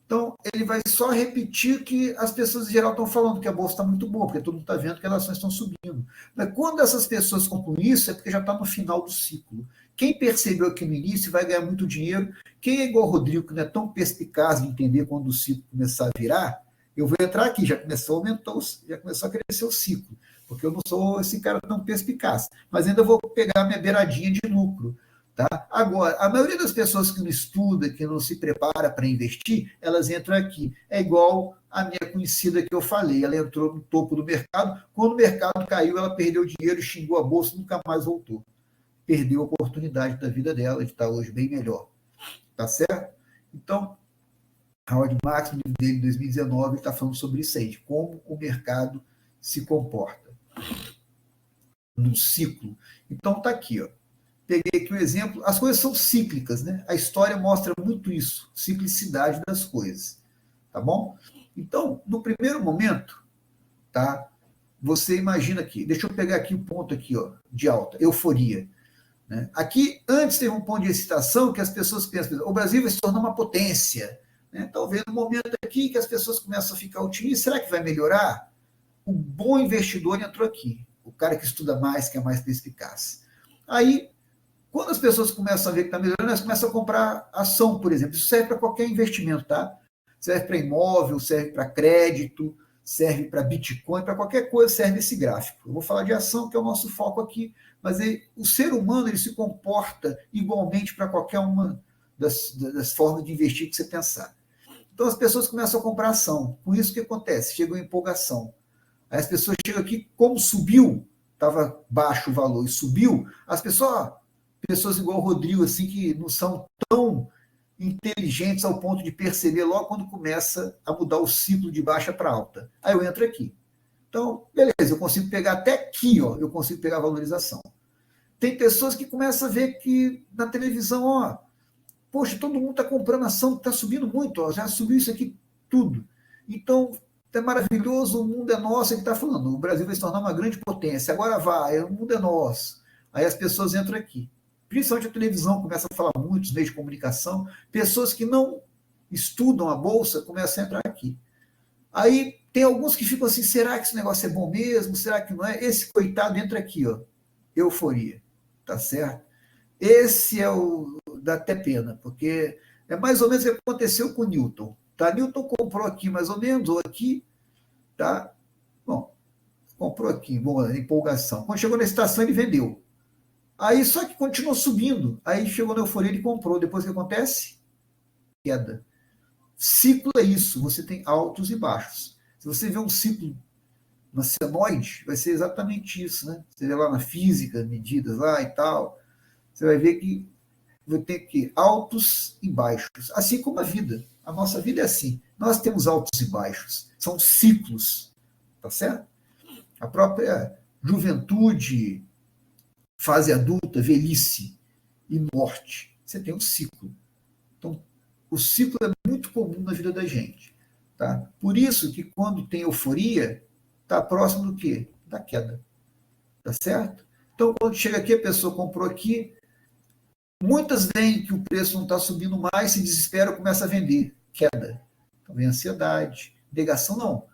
A: Então, ele vai só repetir que as pessoas em geral estão falando que a bolsa está muito boa, porque todo mundo está vendo que as ações estão subindo. Mas quando essas pessoas concluem isso, é porque já está no final do ciclo. Quem percebeu aqui no início vai ganhar muito dinheiro. Quem é igual o Rodrigo, que não é tão perspicaz de entender quando o ciclo começar a virar, eu vou entrar aqui, já começou a aumentar, já começou a crescer o ciclo, porque eu não sou esse cara tão perspicaz, mas ainda vou pegar minha beiradinha de lucro. Tá? Agora, a maioria das pessoas que não estuda, que não se prepara para investir, elas entram aqui. É igual a minha conhecida que eu falei, ela entrou no topo do mercado, quando o mercado caiu, ela perdeu dinheiro, xingou a bolsa, nunca mais voltou. Perdeu a oportunidade da vida dela de estar hoje bem melhor. Tá certo? Então, Howard Marks, no livro dele de 2019, está falando sobre isso aí, de como o mercado se comporta no ciclo. Então, está aqui, ó. Peguei aqui o exemplo. As coisas são cíclicas, né? A história mostra muito isso, ciclicidade das coisas. Tá bom? Então, no primeiro momento, tá? Você imagina aqui, deixa eu pegar aqui o ponto aqui, ó, de alta, euforia. Né? Aqui, antes teve um ponto de excitação que as pessoas pensam, o Brasil vai se tornar uma potência. Né? Talvez no momento aqui que as pessoas começam a ficar otimistas, será que vai melhorar? O bom investidor entrou aqui, o cara que estuda mais, que é mais perspicaz. Aí, quando as pessoas começam a ver que está melhorando, elas começam a comprar ação, por exemplo. Isso serve para qualquer investimento, tá? Serve para imóvel, serve para crédito, serve para Bitcoin, para qualquer coisa serve esse gráfico. Eu vou falar de ação, que é o nosso foco aqui, mas o ser humano ele se comporta igualmente para qualquer uma das formas de investir que você pensar. Então as pessoas começam a comprar ação. Com isso o que acontece? Chega uma empolgação. Aí as pessoas chegam aqui, como subiu, estava baixo o valor e subiu, as pessoas igual o Rodrigo, assim, que não são tão inteligentes ao ponto de perceber logo quando começa a mudar o ciclo de baixa para alta. Aí eu entro aqui. Então, beleza, eu consigo pegar até aqui, ó, eu consigo pegar a valorização. Tem pessoas que começam a ver que na televisão, ó, poxa, todo mundo está comprando ação, está subindo muito, ó, já subiu isso aqui tudo. Então, é maravilhoso, o mundo é nosso, ele está falando, o Brasil vai se tornar uma grande potência, agora vai, o mundo é nosso. Aí as pessoas entram aqui. Principalmente a televisão começa a falar muito, os meios de comunicação, pessoas que não estudam a bolsa começam a entrar aqui. Aí tem alguns que ficam assim, será que esse negócio é bom mesmo? Será que não é? Esse coitado entra aqui, ó, euforia, tá certo? Esse é o dá até pena, porque é mais ou menos o que aconteceu com o Newton. Tá? Newton comprou aqui mais ou menos, ou aqui, tá? Bom, comprou aqui, bom, empolgação. Quando chegou na estação, ele vendeu. Aí só que continuou subindo. Aí chegou na euforia, ele comprou. Depois o que acontece? Queda. Ciclo é isso, você tem altos e baixos. Se você vê um ciclo na senoide, vai ser exatamente isso, né? Você vê lá na física, medidas lá e tal, você vai ver que vai ter que altos e baixos, assim como a vida. A nossa vida é assim. Nós temos altos e baixos, são ciclos, tá certo? A própria juventude, fase adulta, velhice e morte, você tem um ciclo. Então, o ciclo é muito comum na vida da gente. Tá? Por isso que quando tem euforia, está próximo do quê? Da queda. Tá certo? Então, quando chega aqui, a pessoa comprou aqui, muitas veem que o preço não está subindo mais, se desespera, começa a vender. Queda. Então, vem ansiedade. Negação, não.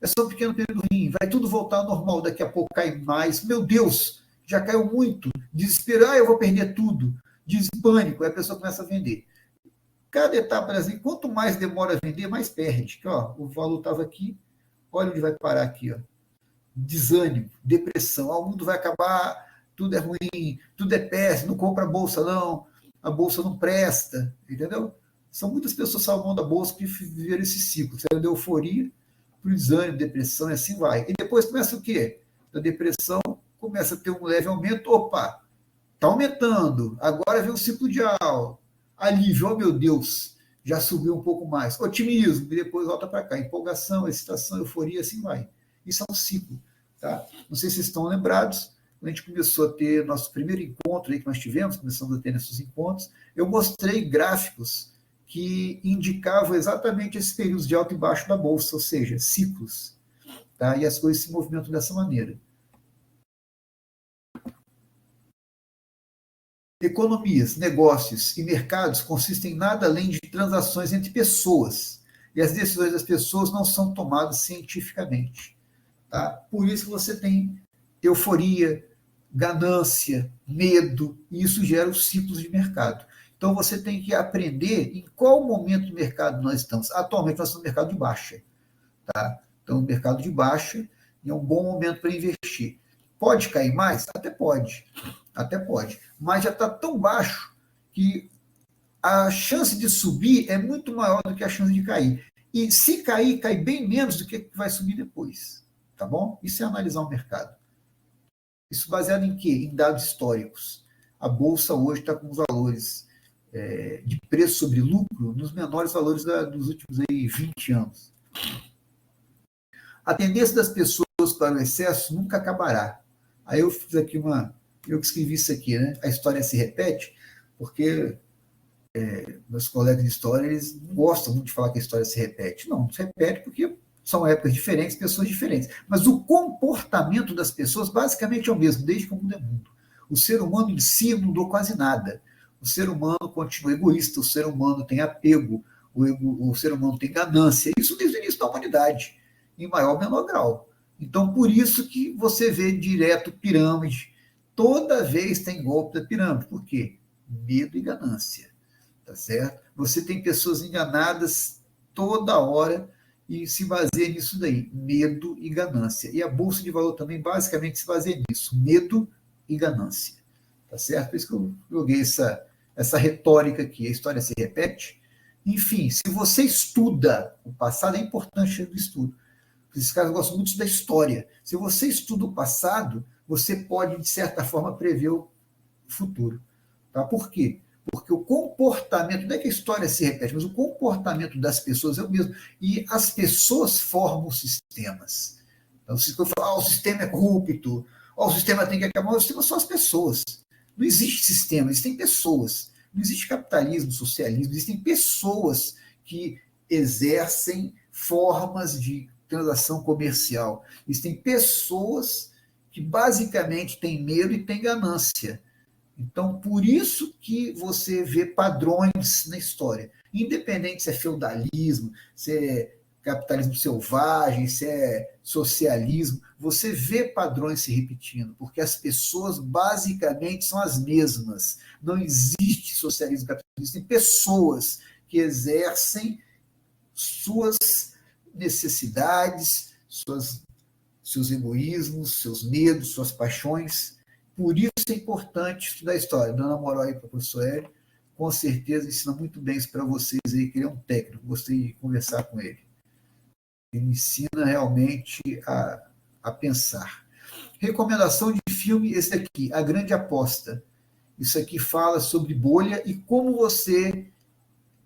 A: É só um pequeno período ruim. Vai tudo voltar ao normal. Daqui a pouco cai mais. Meu Deus, já caiu muito. Desespero, eu vou perder tudo. Pânico, aí a pessoa começa a vender. Cada etapa, assim, quanto mais demora a vender, mais perde. Que, ó, o valor estava aqui, olha onde vai parar aqui. Ó. Desânimo, depressão, o mundo vai acabar, tudo é ruim, tudo é péssimo, não compra a bolsa não, a bolsa não presta, entendeu? São muitas pessoas salvando a bolsa que viveram esse ciclo, saiu da euforia para o desânimo, depressão, e assim vai. E depois começa o quê? Da depressão, começa a ter um leve aumento, opa, está aumentando, agora vem o ciclo de alta. Alívio, oh meu Deus, já subiu um pouco mais. Otimismo, e depois volta para cá. Empolgação, excitação, euforia, assim vai. Isso é um ciclo. Tá? Não sei se vocês estão lembrados, quando a gente começou a ter nosso primeiro encontro aí que nós tivemos, começamos a ter nesses encontros, eu mostrei gráficos que indicavam exatamente esses períodos de alto e baixo da Bolsa, ou seja, ciclos. Tá? E as coisas se movimentam dessa maneira. Economias, negócios e mercados consistem em nada além de transações entre pessoas. E as decisões das pessoas não são tomadas cientificamente. Tá? Por isso que você tem euforia, ganância, medo, e isso gera os ciclos de mercado. Então você tem que aprender em qual momento do mercado nós estamos. Atualmente nós estamos no mercado de baixa. tá? Então, mercado de baixa e é um bom momento para investir. Pode cair mais? Até pode, mas já está tão baixo que a chance de subir é muito maior do que a chance de cair. E se cair, cai bem menos do que vai subir depois, tá bom? Isso é analisar o mercado. Isso baseado em quê? Em dados históricos. A Bolsa hoje está com os valores de preço sobre lucro nos menores valores dos últimos 20 anos. A tendência das pessoas para o excesso nunca acabará. Aí eu fiz aqui eu que escrevi isso aqui, né? A história se repete, porque meus colegas de história, eles não gostam muito de falar que a história se repete. Não se repete porque são épocas diferentes, pessoas diferentes. Mas o comportamento das pessoas basicamente é o mesmo, desde que o mundo é mundo. O ser humano em si não mudou quase nada. O ser humano continua egoísta, o ser humano tem apego, o ser humano tem ganância. Isso desde o início da humanidade, em maior ou menor grau. Então, por isso que você vê direto pirâmide. Toda vez tem golpe da pirâmide. Por quê? Medo e ganância. Tá certo? Você tem pessoas enganadas toda hora e se baseia nisso daí, medo e ganância. E a Bolsa de Valor também basicamente se baseia nisso, medo e ganância. Tá certo? Por isso que eu joguei essa retórica aqui, a história se repete. Enfim, se você estuda o passado, é importante o estudo. Esses caras gostam muito da história. Se você estuda o passado, você pode, de certa forma, prever o futuro. Tá? Por quê? Porque o comportamento, não é que a história se repete, mas o comportamento das pessoas é o mesmo. E as pessoas formam sistemas. Então, se eu falar, o sistema é corrupto, o sistema tem que acabar, o sistema são as pessoas. Não existe sistema, existem pessoas. Não existe capitalismo, socialismo, existem pessoas que exercem formas de transação comercial. Existem pessoas que basicamente têm medo e têm ganância. Então, por isso que você vê padrões na história. Independente se é feudalismo, se é capitalismo selvagem, se é socialismo, você vê padrões se repetindo, porque as pessoas basicamente são as mesmas. Não existe socialismo capitalista, existem pessoas que exercem suas necessidades, seus egoísmos, seus medos, suas paixões. Por isso é importante estudar a história. Dando uma moral aí para o professor Hélio, com certeza ensina muito bem isso para vocês aí, que ele é um técnico, gostei de conversar com ele. Ele ensina realmente a pensar. Recomendação de filme, esse daqui, A Grande Aposta. Isso aqui fala sobre bolha e como você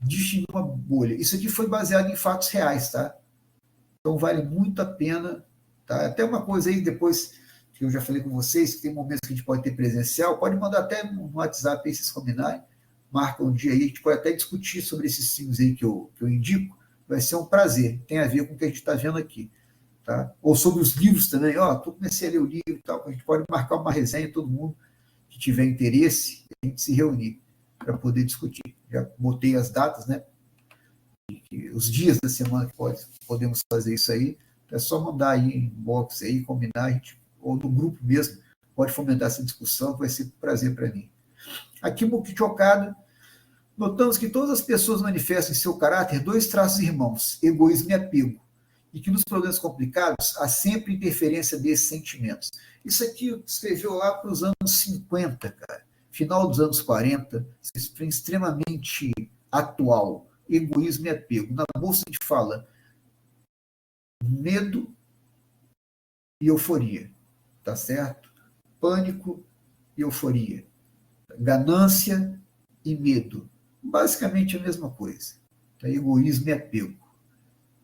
A: distinguir uma bolha. Isso aqui foi baseado em fatos reais, tá? Então vale muito a pena. Tá? Até uma coisa aí, depois que eu já falei com vocês, que tem momentos que a gente pode ter presencial, pode mandar até no WhatsApp aí, vocês combinarem, marca um dia aí, a gente pode até discutir sobre esses filmes aí que eu indico, vai ser um prazer, tem a ver com o que a gente está vendo aqui. Tá? Ou sobre os livros também, comecei a ler o livro e tal, a gente pode marcar uma resenha, todo mundo que tiver interesse, a gente se reunir para poder discutir. Já botei as datas, né? Os dias da semana que podemos fazer isso aí, é só mandar aí em box aí, combinar, a gente, ou no grupo mesmo, pode fomentar essa discussão, que vai ser um prazer para mim. Aqui, Mukichokada, notamos que todas as pessoas manifestam em seu caráter dois traços irmãos, egoísmo e apego, e que nos problemas complicados há sempre interferência desses sentimentos. Isso aqui escreveu lá para os anos 50, cara. Final dos anos 40, extremamente atual, egoísmo e apego. Na Bolsa a gente fala medo e euforia, tá certo? Pânico e euforia. Ganância e medo. Basicamente a mesma coisa. Tá? Egoísmo e apego.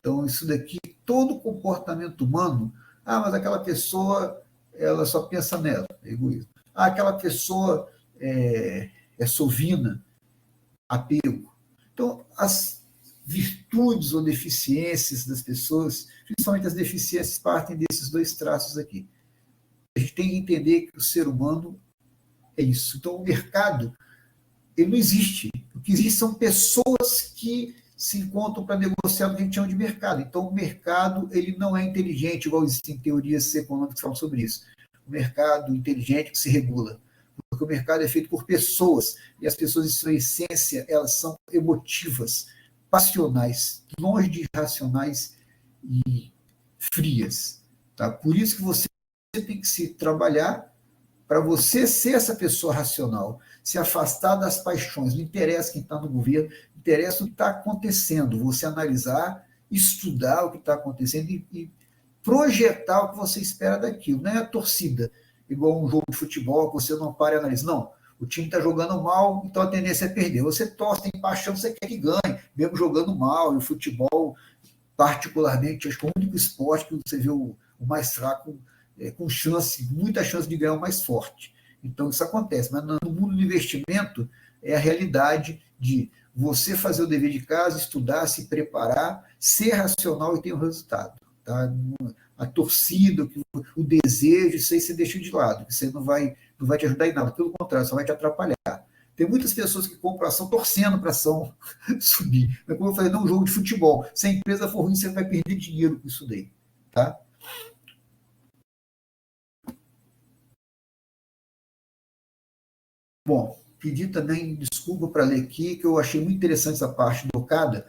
A: Então, isso daqui, todo comportamento humano, mas aquela pessoa, ela só pensa nela, é egoísmo. Aquela pessoa é sovina, apego. Então, as virtudes ou deficiências das pessoas, principalmente as deficiências, partem desses dois traços aqui. A gente tem que entender que o ser humano é isso. Então, o mercado, ele não existe. O que existe são pessoas que se encontram para negociar o que a gente chama de mercado. Então, o mercado, ele não é inteligente, igual existem teorias econômicas que falam sobre isso. O mercado inteligente que se regula. Porque o mercado é feito por pessoas, e as pessoas, em sua essência, elas são emotivas, passionais, longe de irracionais e frias. Tá? Por isso que você tem que se trabalhar para você ser essa pessoa racional, se afastar das paixões. Não interessa quem está no governo, interessa o que está acontecendo. Você analisar, estudar o que está acontecendo e projetar o que você espera daquilo. Não é a torcida, igual um jogo de futebol, que você não para e analisa. Não, o time está jogando mal, então a tendência é perder. Você torce, tem paixão, você quer que ganhe, mesmo jogando mal. E o futebol, particularmente, acho que é o único esporte que você vê o mais fraco com chance, muita chance de ganhar o mais forte. Então isso acontece, mas no mundo do investimento é a realidade de você fazer o dever de casa, estudar, se preparar, ser racional e ter um resultado. Tá? A torcida, o desejo, isso aí você deixa de lado, isso aí não vai te ajudar em nada, pelo contrário, só vai te atrapalhar. Tem muitas pessoas que compram ação torcendo para a ação subir. Mas como eu falei, não é um jogo de futebol. Se a empresa for ruim, você vai perder dinheiro com isso daí. Tá? Bom, pedi também desculpa para ler aqui, que eu achei muito interessante essa parte do Okada.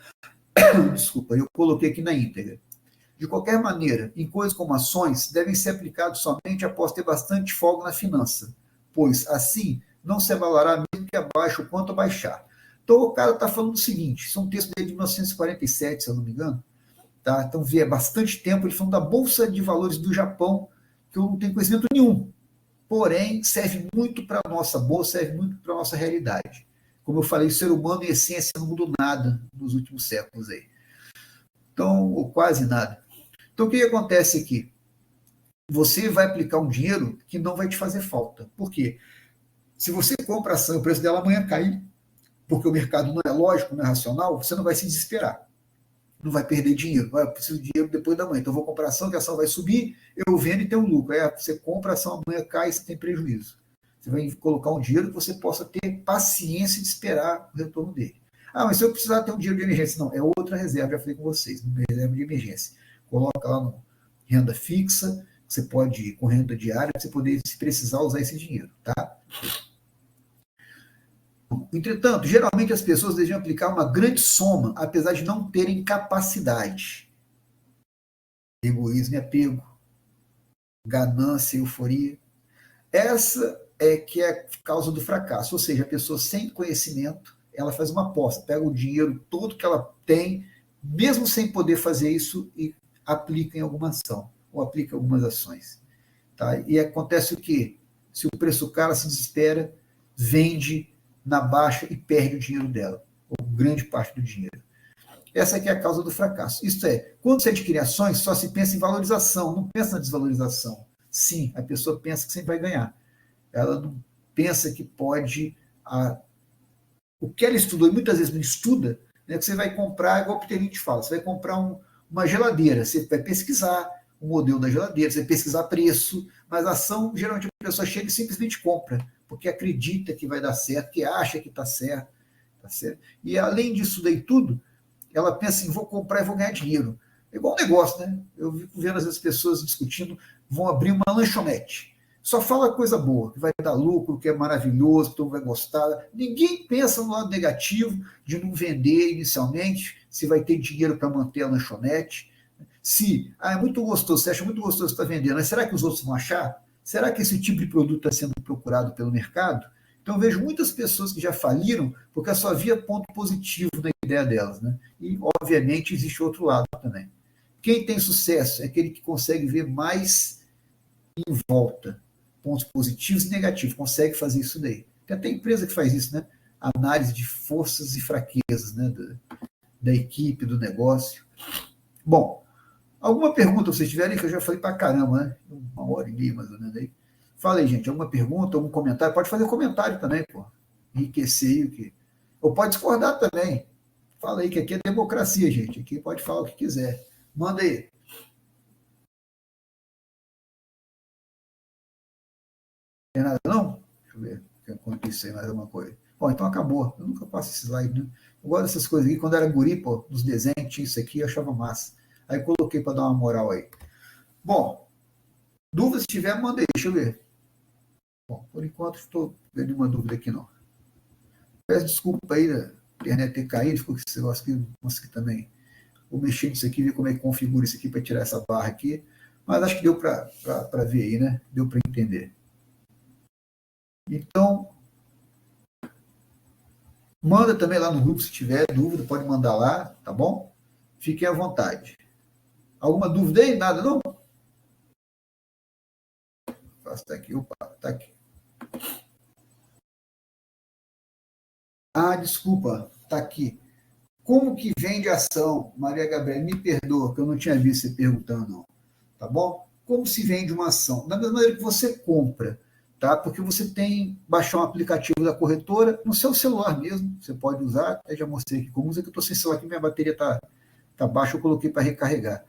A: Desculpa, eu coloquei aqui na íntegra. De qualquer maneira, em coisas como ações, devem ser aplicados somente após ter bastante folga na finança, pois, assim, não se avalará mesmo que abaixo o quanto baixar. Então, o cara está falando o seguinte, isso é um texto dele de 1947, se eu não me engano, tá? Então, vê bastante tempo, ele falando da Bolsa de Valores do Japão, que eu não tenho conhecimento nenhum, porém, serve muito para a nossa bolsa, serve muito para a nossa realidade. Como eu falei, o ser humano, em essência, não mudou nada nos últimos séculos aí. Então, ou quase nada. Então, o que acontece aqui? Você vai aplicar um dinheiro que não vai te fazer falta. Por quê? Se você compra a ação e o preço dela amanhã cair, porque o mercado não é lógico, não é racional, você não vai se desesperar. Não vai perder dinheiro. Eu preciso de dinheiro depois da manhã. Então, eu vou comprar a ação, que a ação vai subir, eu vendo e tenho um lucro. Aí você compra a ação, amanhã cai e você tem prejuízo. Você vai colocar um dinheiro que você possa ter paciência de esperar o retorno dele. Ah, mas se eu precisar ter um dinheiro de emergência, não, é outra reserva, já falei com vocês, reserva de emergência. Coloca lá no renda fixa, você pode ir com renda diária, para você poder, se precisar, usar esse dinheiro, tá? Entretanto, geralmente as pessoas devem aplicar uma grande soma, apesar de não terem capacidade. Egoísmo e apego, ganância e euforia. Essa é que é a causa do fracasso, ou seja, a pessoa sem conhecimento, ela faz uma aposta, pega o dinheiro todo que ela tem, mesmo sem poder fazer isso, e aplica em alguma ação, ou aplica em algumas ações. Tá? E acontece o quê? Se o preço caro, se desespera, vende na baixa e perde o dinheiro dela, ou grande parte do dinheiro. Essa aqui é a causa do fracasso. Isto é, quando você adquire ações, só se pensa em valorização, não pensa na desvalorização. Sim, a pessoa pensa que sempre vai ganhar. Ela não pensa que pode... o que ela estudou, e muitas vezes não estuda, né, que você vai comprar, igual o Peter te fala, você vai comprar uma geladeira, você vai pesquisar o modelo da geladeira, você vai pesquisar preço, mas a ação, geralmente a pessoa chega e simplesmente compra, porque acredita que vai dar certo, que acha que está certo, tá certo. E além disso daí tudo, ela pensa assim, vou comprar e vou ganhar dinheiro. É igual um negócio, né? Eu fico vendo às vezes pessoas discutindo, vão abrir uma lanchonete. Só fala coisa boa, que vai dar lucro, que é maravilhoso, que todo mundo vai gostar. Ninguém pensa no lado negativo de não vender inicialmente, se vai ter dinheiro para manter a lanchonete. Se, é muito gostoso, você acha muito gostoso que está vendendo, mas será que os outros vão achar? Será que esse tipo de produto está sendo procurado pelo mercado? Então, eu vejo muitas pessoas que já faliram porque só havia ponto positivo na ideia delas. Né? E, obviamente, existe outro lado também. Quem tem sucesso é aquele que consegue ver mais em volta, pontos positivos e negativos, consegue fazer isso daí. Tem até empresa que faz isso, né? Análise de forças e fraquezas, né? Da equipe, do negócio. Bom, alguma pergunta vocês tiverem, que eu já falei pra caramba, né? 1 hora e meia, mais ou menos aí. Fala aí, gente, alguma pergunta, algum comentário? Pode fazer comentário também, pô. Enriquecer o que. Ou pode discordar também. Fala aí, que aqui é democracia, gente. Aqui pode falar o que quiser. Manda aí. Tem nada, não? Deixa eu ver. Enquanto isso aí, mais alguma coisa. Bom, então acabou. Eu nunca faço esse slide, né? Eu gosto dessas coisas aqui. Quando era guri, pô, nos desenhos, tinha isso aqui, eu achava massa. Aí coloquei para dar uma moral aí. Bom, dúvidas se tiver, manda aí, deixa eu ver. Bom, por enquanto, estou vendo nenhuma dúvida aqui, não. Peço desculpa aí da internet ter caído, ficou com esse negócio aqui, não consegui também Vou mexer nisso aqui, ver como é que configura isso aqui para tirar essa barra aqui. Mas acho que deu para ver aí, né? Deu para entender. Então, manda também lá no grupo se tiver dúvida, pode mandar lá, tá bom? Fiquem à vontade. Alguma dúvida aí? Nada, não? Tá aqui, opa, tá aqui. Ah, desculpa, tá aqui. Como que vende ação? Maria Gabriela, me perdoa, que eu não tinha visto você perguntando, não. Tá bom? Como se vende uma ação? Da mesma maneira que você compra, tá? Porque você tem baixar um aplicativo da corretora no seu celular mesmo, você pode usar, até já mostrei aqui como usa, que eu estou sem celular aqui, minha bateria tá baixa, eu coloquei para recarregar.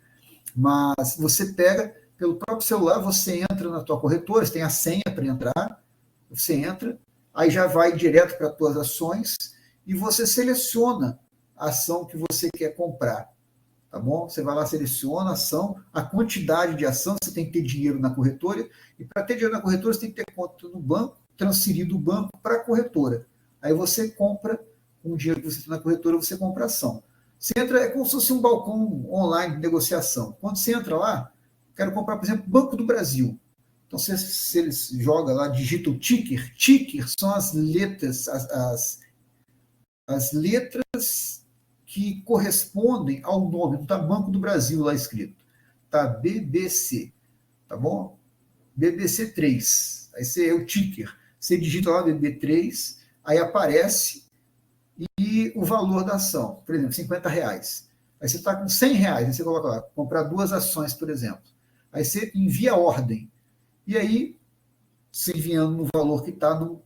A: Mas você pega pelo próprio celular, você entra na tua corretora, você tem a senha para entrar, você entra, aí já vai direto para as tuas ações e você seleciona a ação que você quer comprar, tá bom? Você vai lá, seleciona a ação, a quantidade de ação, você tem que ter dinheiro na corretora, e para ter dinheiro na corretora, você tem que ter conta no banco, transferir do banco para a corretora. Aí você compra, com o dinheiro que você tem na corretora, você compra a ação. Você entra, é como se fosse um balcão online de negociação. Quando você entra lá, quero comprar, por exemplo, Banco do Brasil. Então, você joga lá, digita o ticker. Ticker são as letras, as letras que correspondem ao nome. Não está Banco do Brasil lá escrito. Está BBC, tá bom? BBC 3. Aí você é o ticker. Você digita lá BB3, aí aparece e o valor da ação. Por exemplo, R$50. Aí você está com R$100, aí você coloca lá, comprar 2 ações, por exemplo. Aí você envia a ordem. E aí, se enviando no valor que está no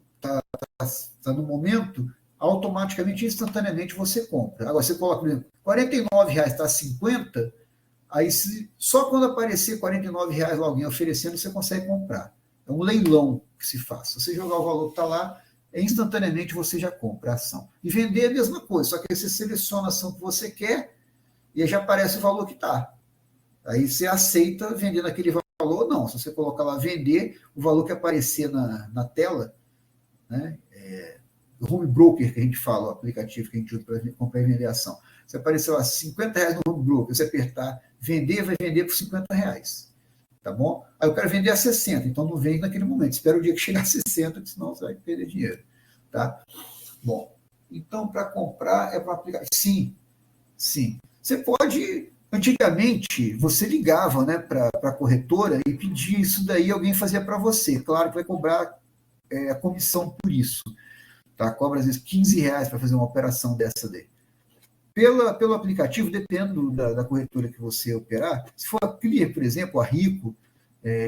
A: momento, automaticamente, instantaneamente, você compra. Agora, você coloca, por exemplo, R$49 está 50, aí só quando aparecer R$49 lá alguém oferecendo, você consegue comprar. É um leilão que se faz. Se você jogar o valor que está lá, instantaneamente você já compra a ação. E vender é a mesma coisa, só que aí você seleciona a ação que você quer e aí já aparece o valor que está. Aí você aceita vender naquele valor, não. Se você colocar lá vender, o valor que aparecer na tela, né, o home broker que a gente fala, o aplicativo que a gente usa para comprar e vender ação. Se aparecer lá R$50 no home broker, você apertar vender, vai vender por R$50. Tá bom? Aí eu quero vender a 60, então não vende naquele momento. Espera o dia que chegar a 60, senão você vai perder dinheiro. Tá? Bom, então para comprar é para aplicar. Sim, sim. Você pode. Antigamente, você ligava, né, para a corretora e pedia isso daí, alguém fazia para você. Claro que vai cobrar a comissão por isso. Tá? Cobra às vezes R$15 para fazer uma operação dessa daí. Pelo aplicativo, dependendo da corretora que você operar, se for a Clear, por exemplo, a Rico,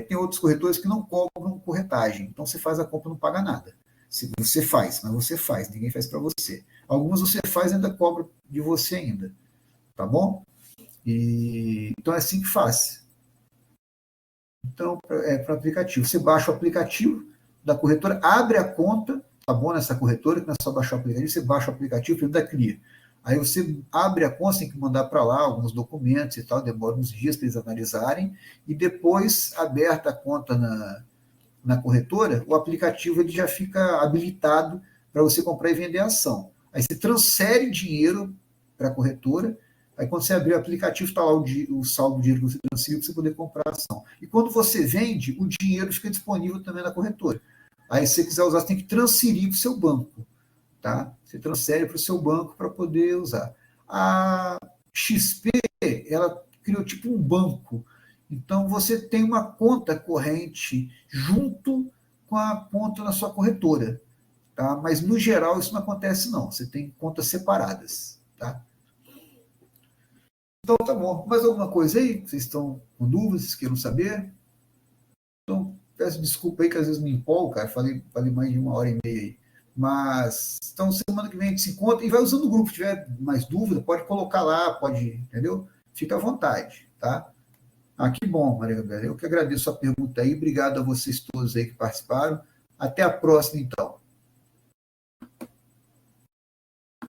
A: tem outros corretores que não cobram corretagem. Então, você faz a compra e não paga nada. Se você faz, mas você faz, ninguém faz para você. Algumas você faz e ainda cobra de você ainda. Tá bom? Então, é assim que faz. Então, para aplicativo. Você baixa o aplicativo da corretora, abre a conta, tá bom, nessa corretora, que não é só baixar o aplicativo, você baixa o aplicativo da Clear. Aí você abre a conta, tem que mandar para lá alguns documentos e tal, demora uns dias para eles analisarem, e depois, aberta a conta na corretora, o aplicativo ele já fica habilitado para você comprar e vender a ação. Aí você transfere dinheiro para a corretora, aí quando você abrir o aplicativo, está lá o saldo do dinheiro que você transferiu para você poder comprar a ação. E quando você vende, o dinheiro fica disponível também na corretora. Aí se você quiser usar, você tem que transferir para o seu banco. Tá? Você transfere para o seu banco para poder usar. A XP, ela criou tipo um banco. Então, você tem uma conta corrente junto com a conta na sua corretora. Tá? Mas, no geral, isso não acontece, não. Você tem contas separadas. Tá? Então, tá bom. Mais alguma coisa aí? Vocês estão com dúvidas? Vocês queiram saber? Então, peço desculpa aí que às vezes me empolgo, cara. Falei mais de 1h30 aí. Mas, então, semana que vem a gente se encontra e vai usando o grupo. Se tiver mais dúvida, pode colocar lá, pode, entendeu? Fica à vontade, tá? Ah, que bom, Maria Gabriela. Eu que agradeço a pergunta aí. Obrigado a vocês todos aí que participaram. Até a próxima, então.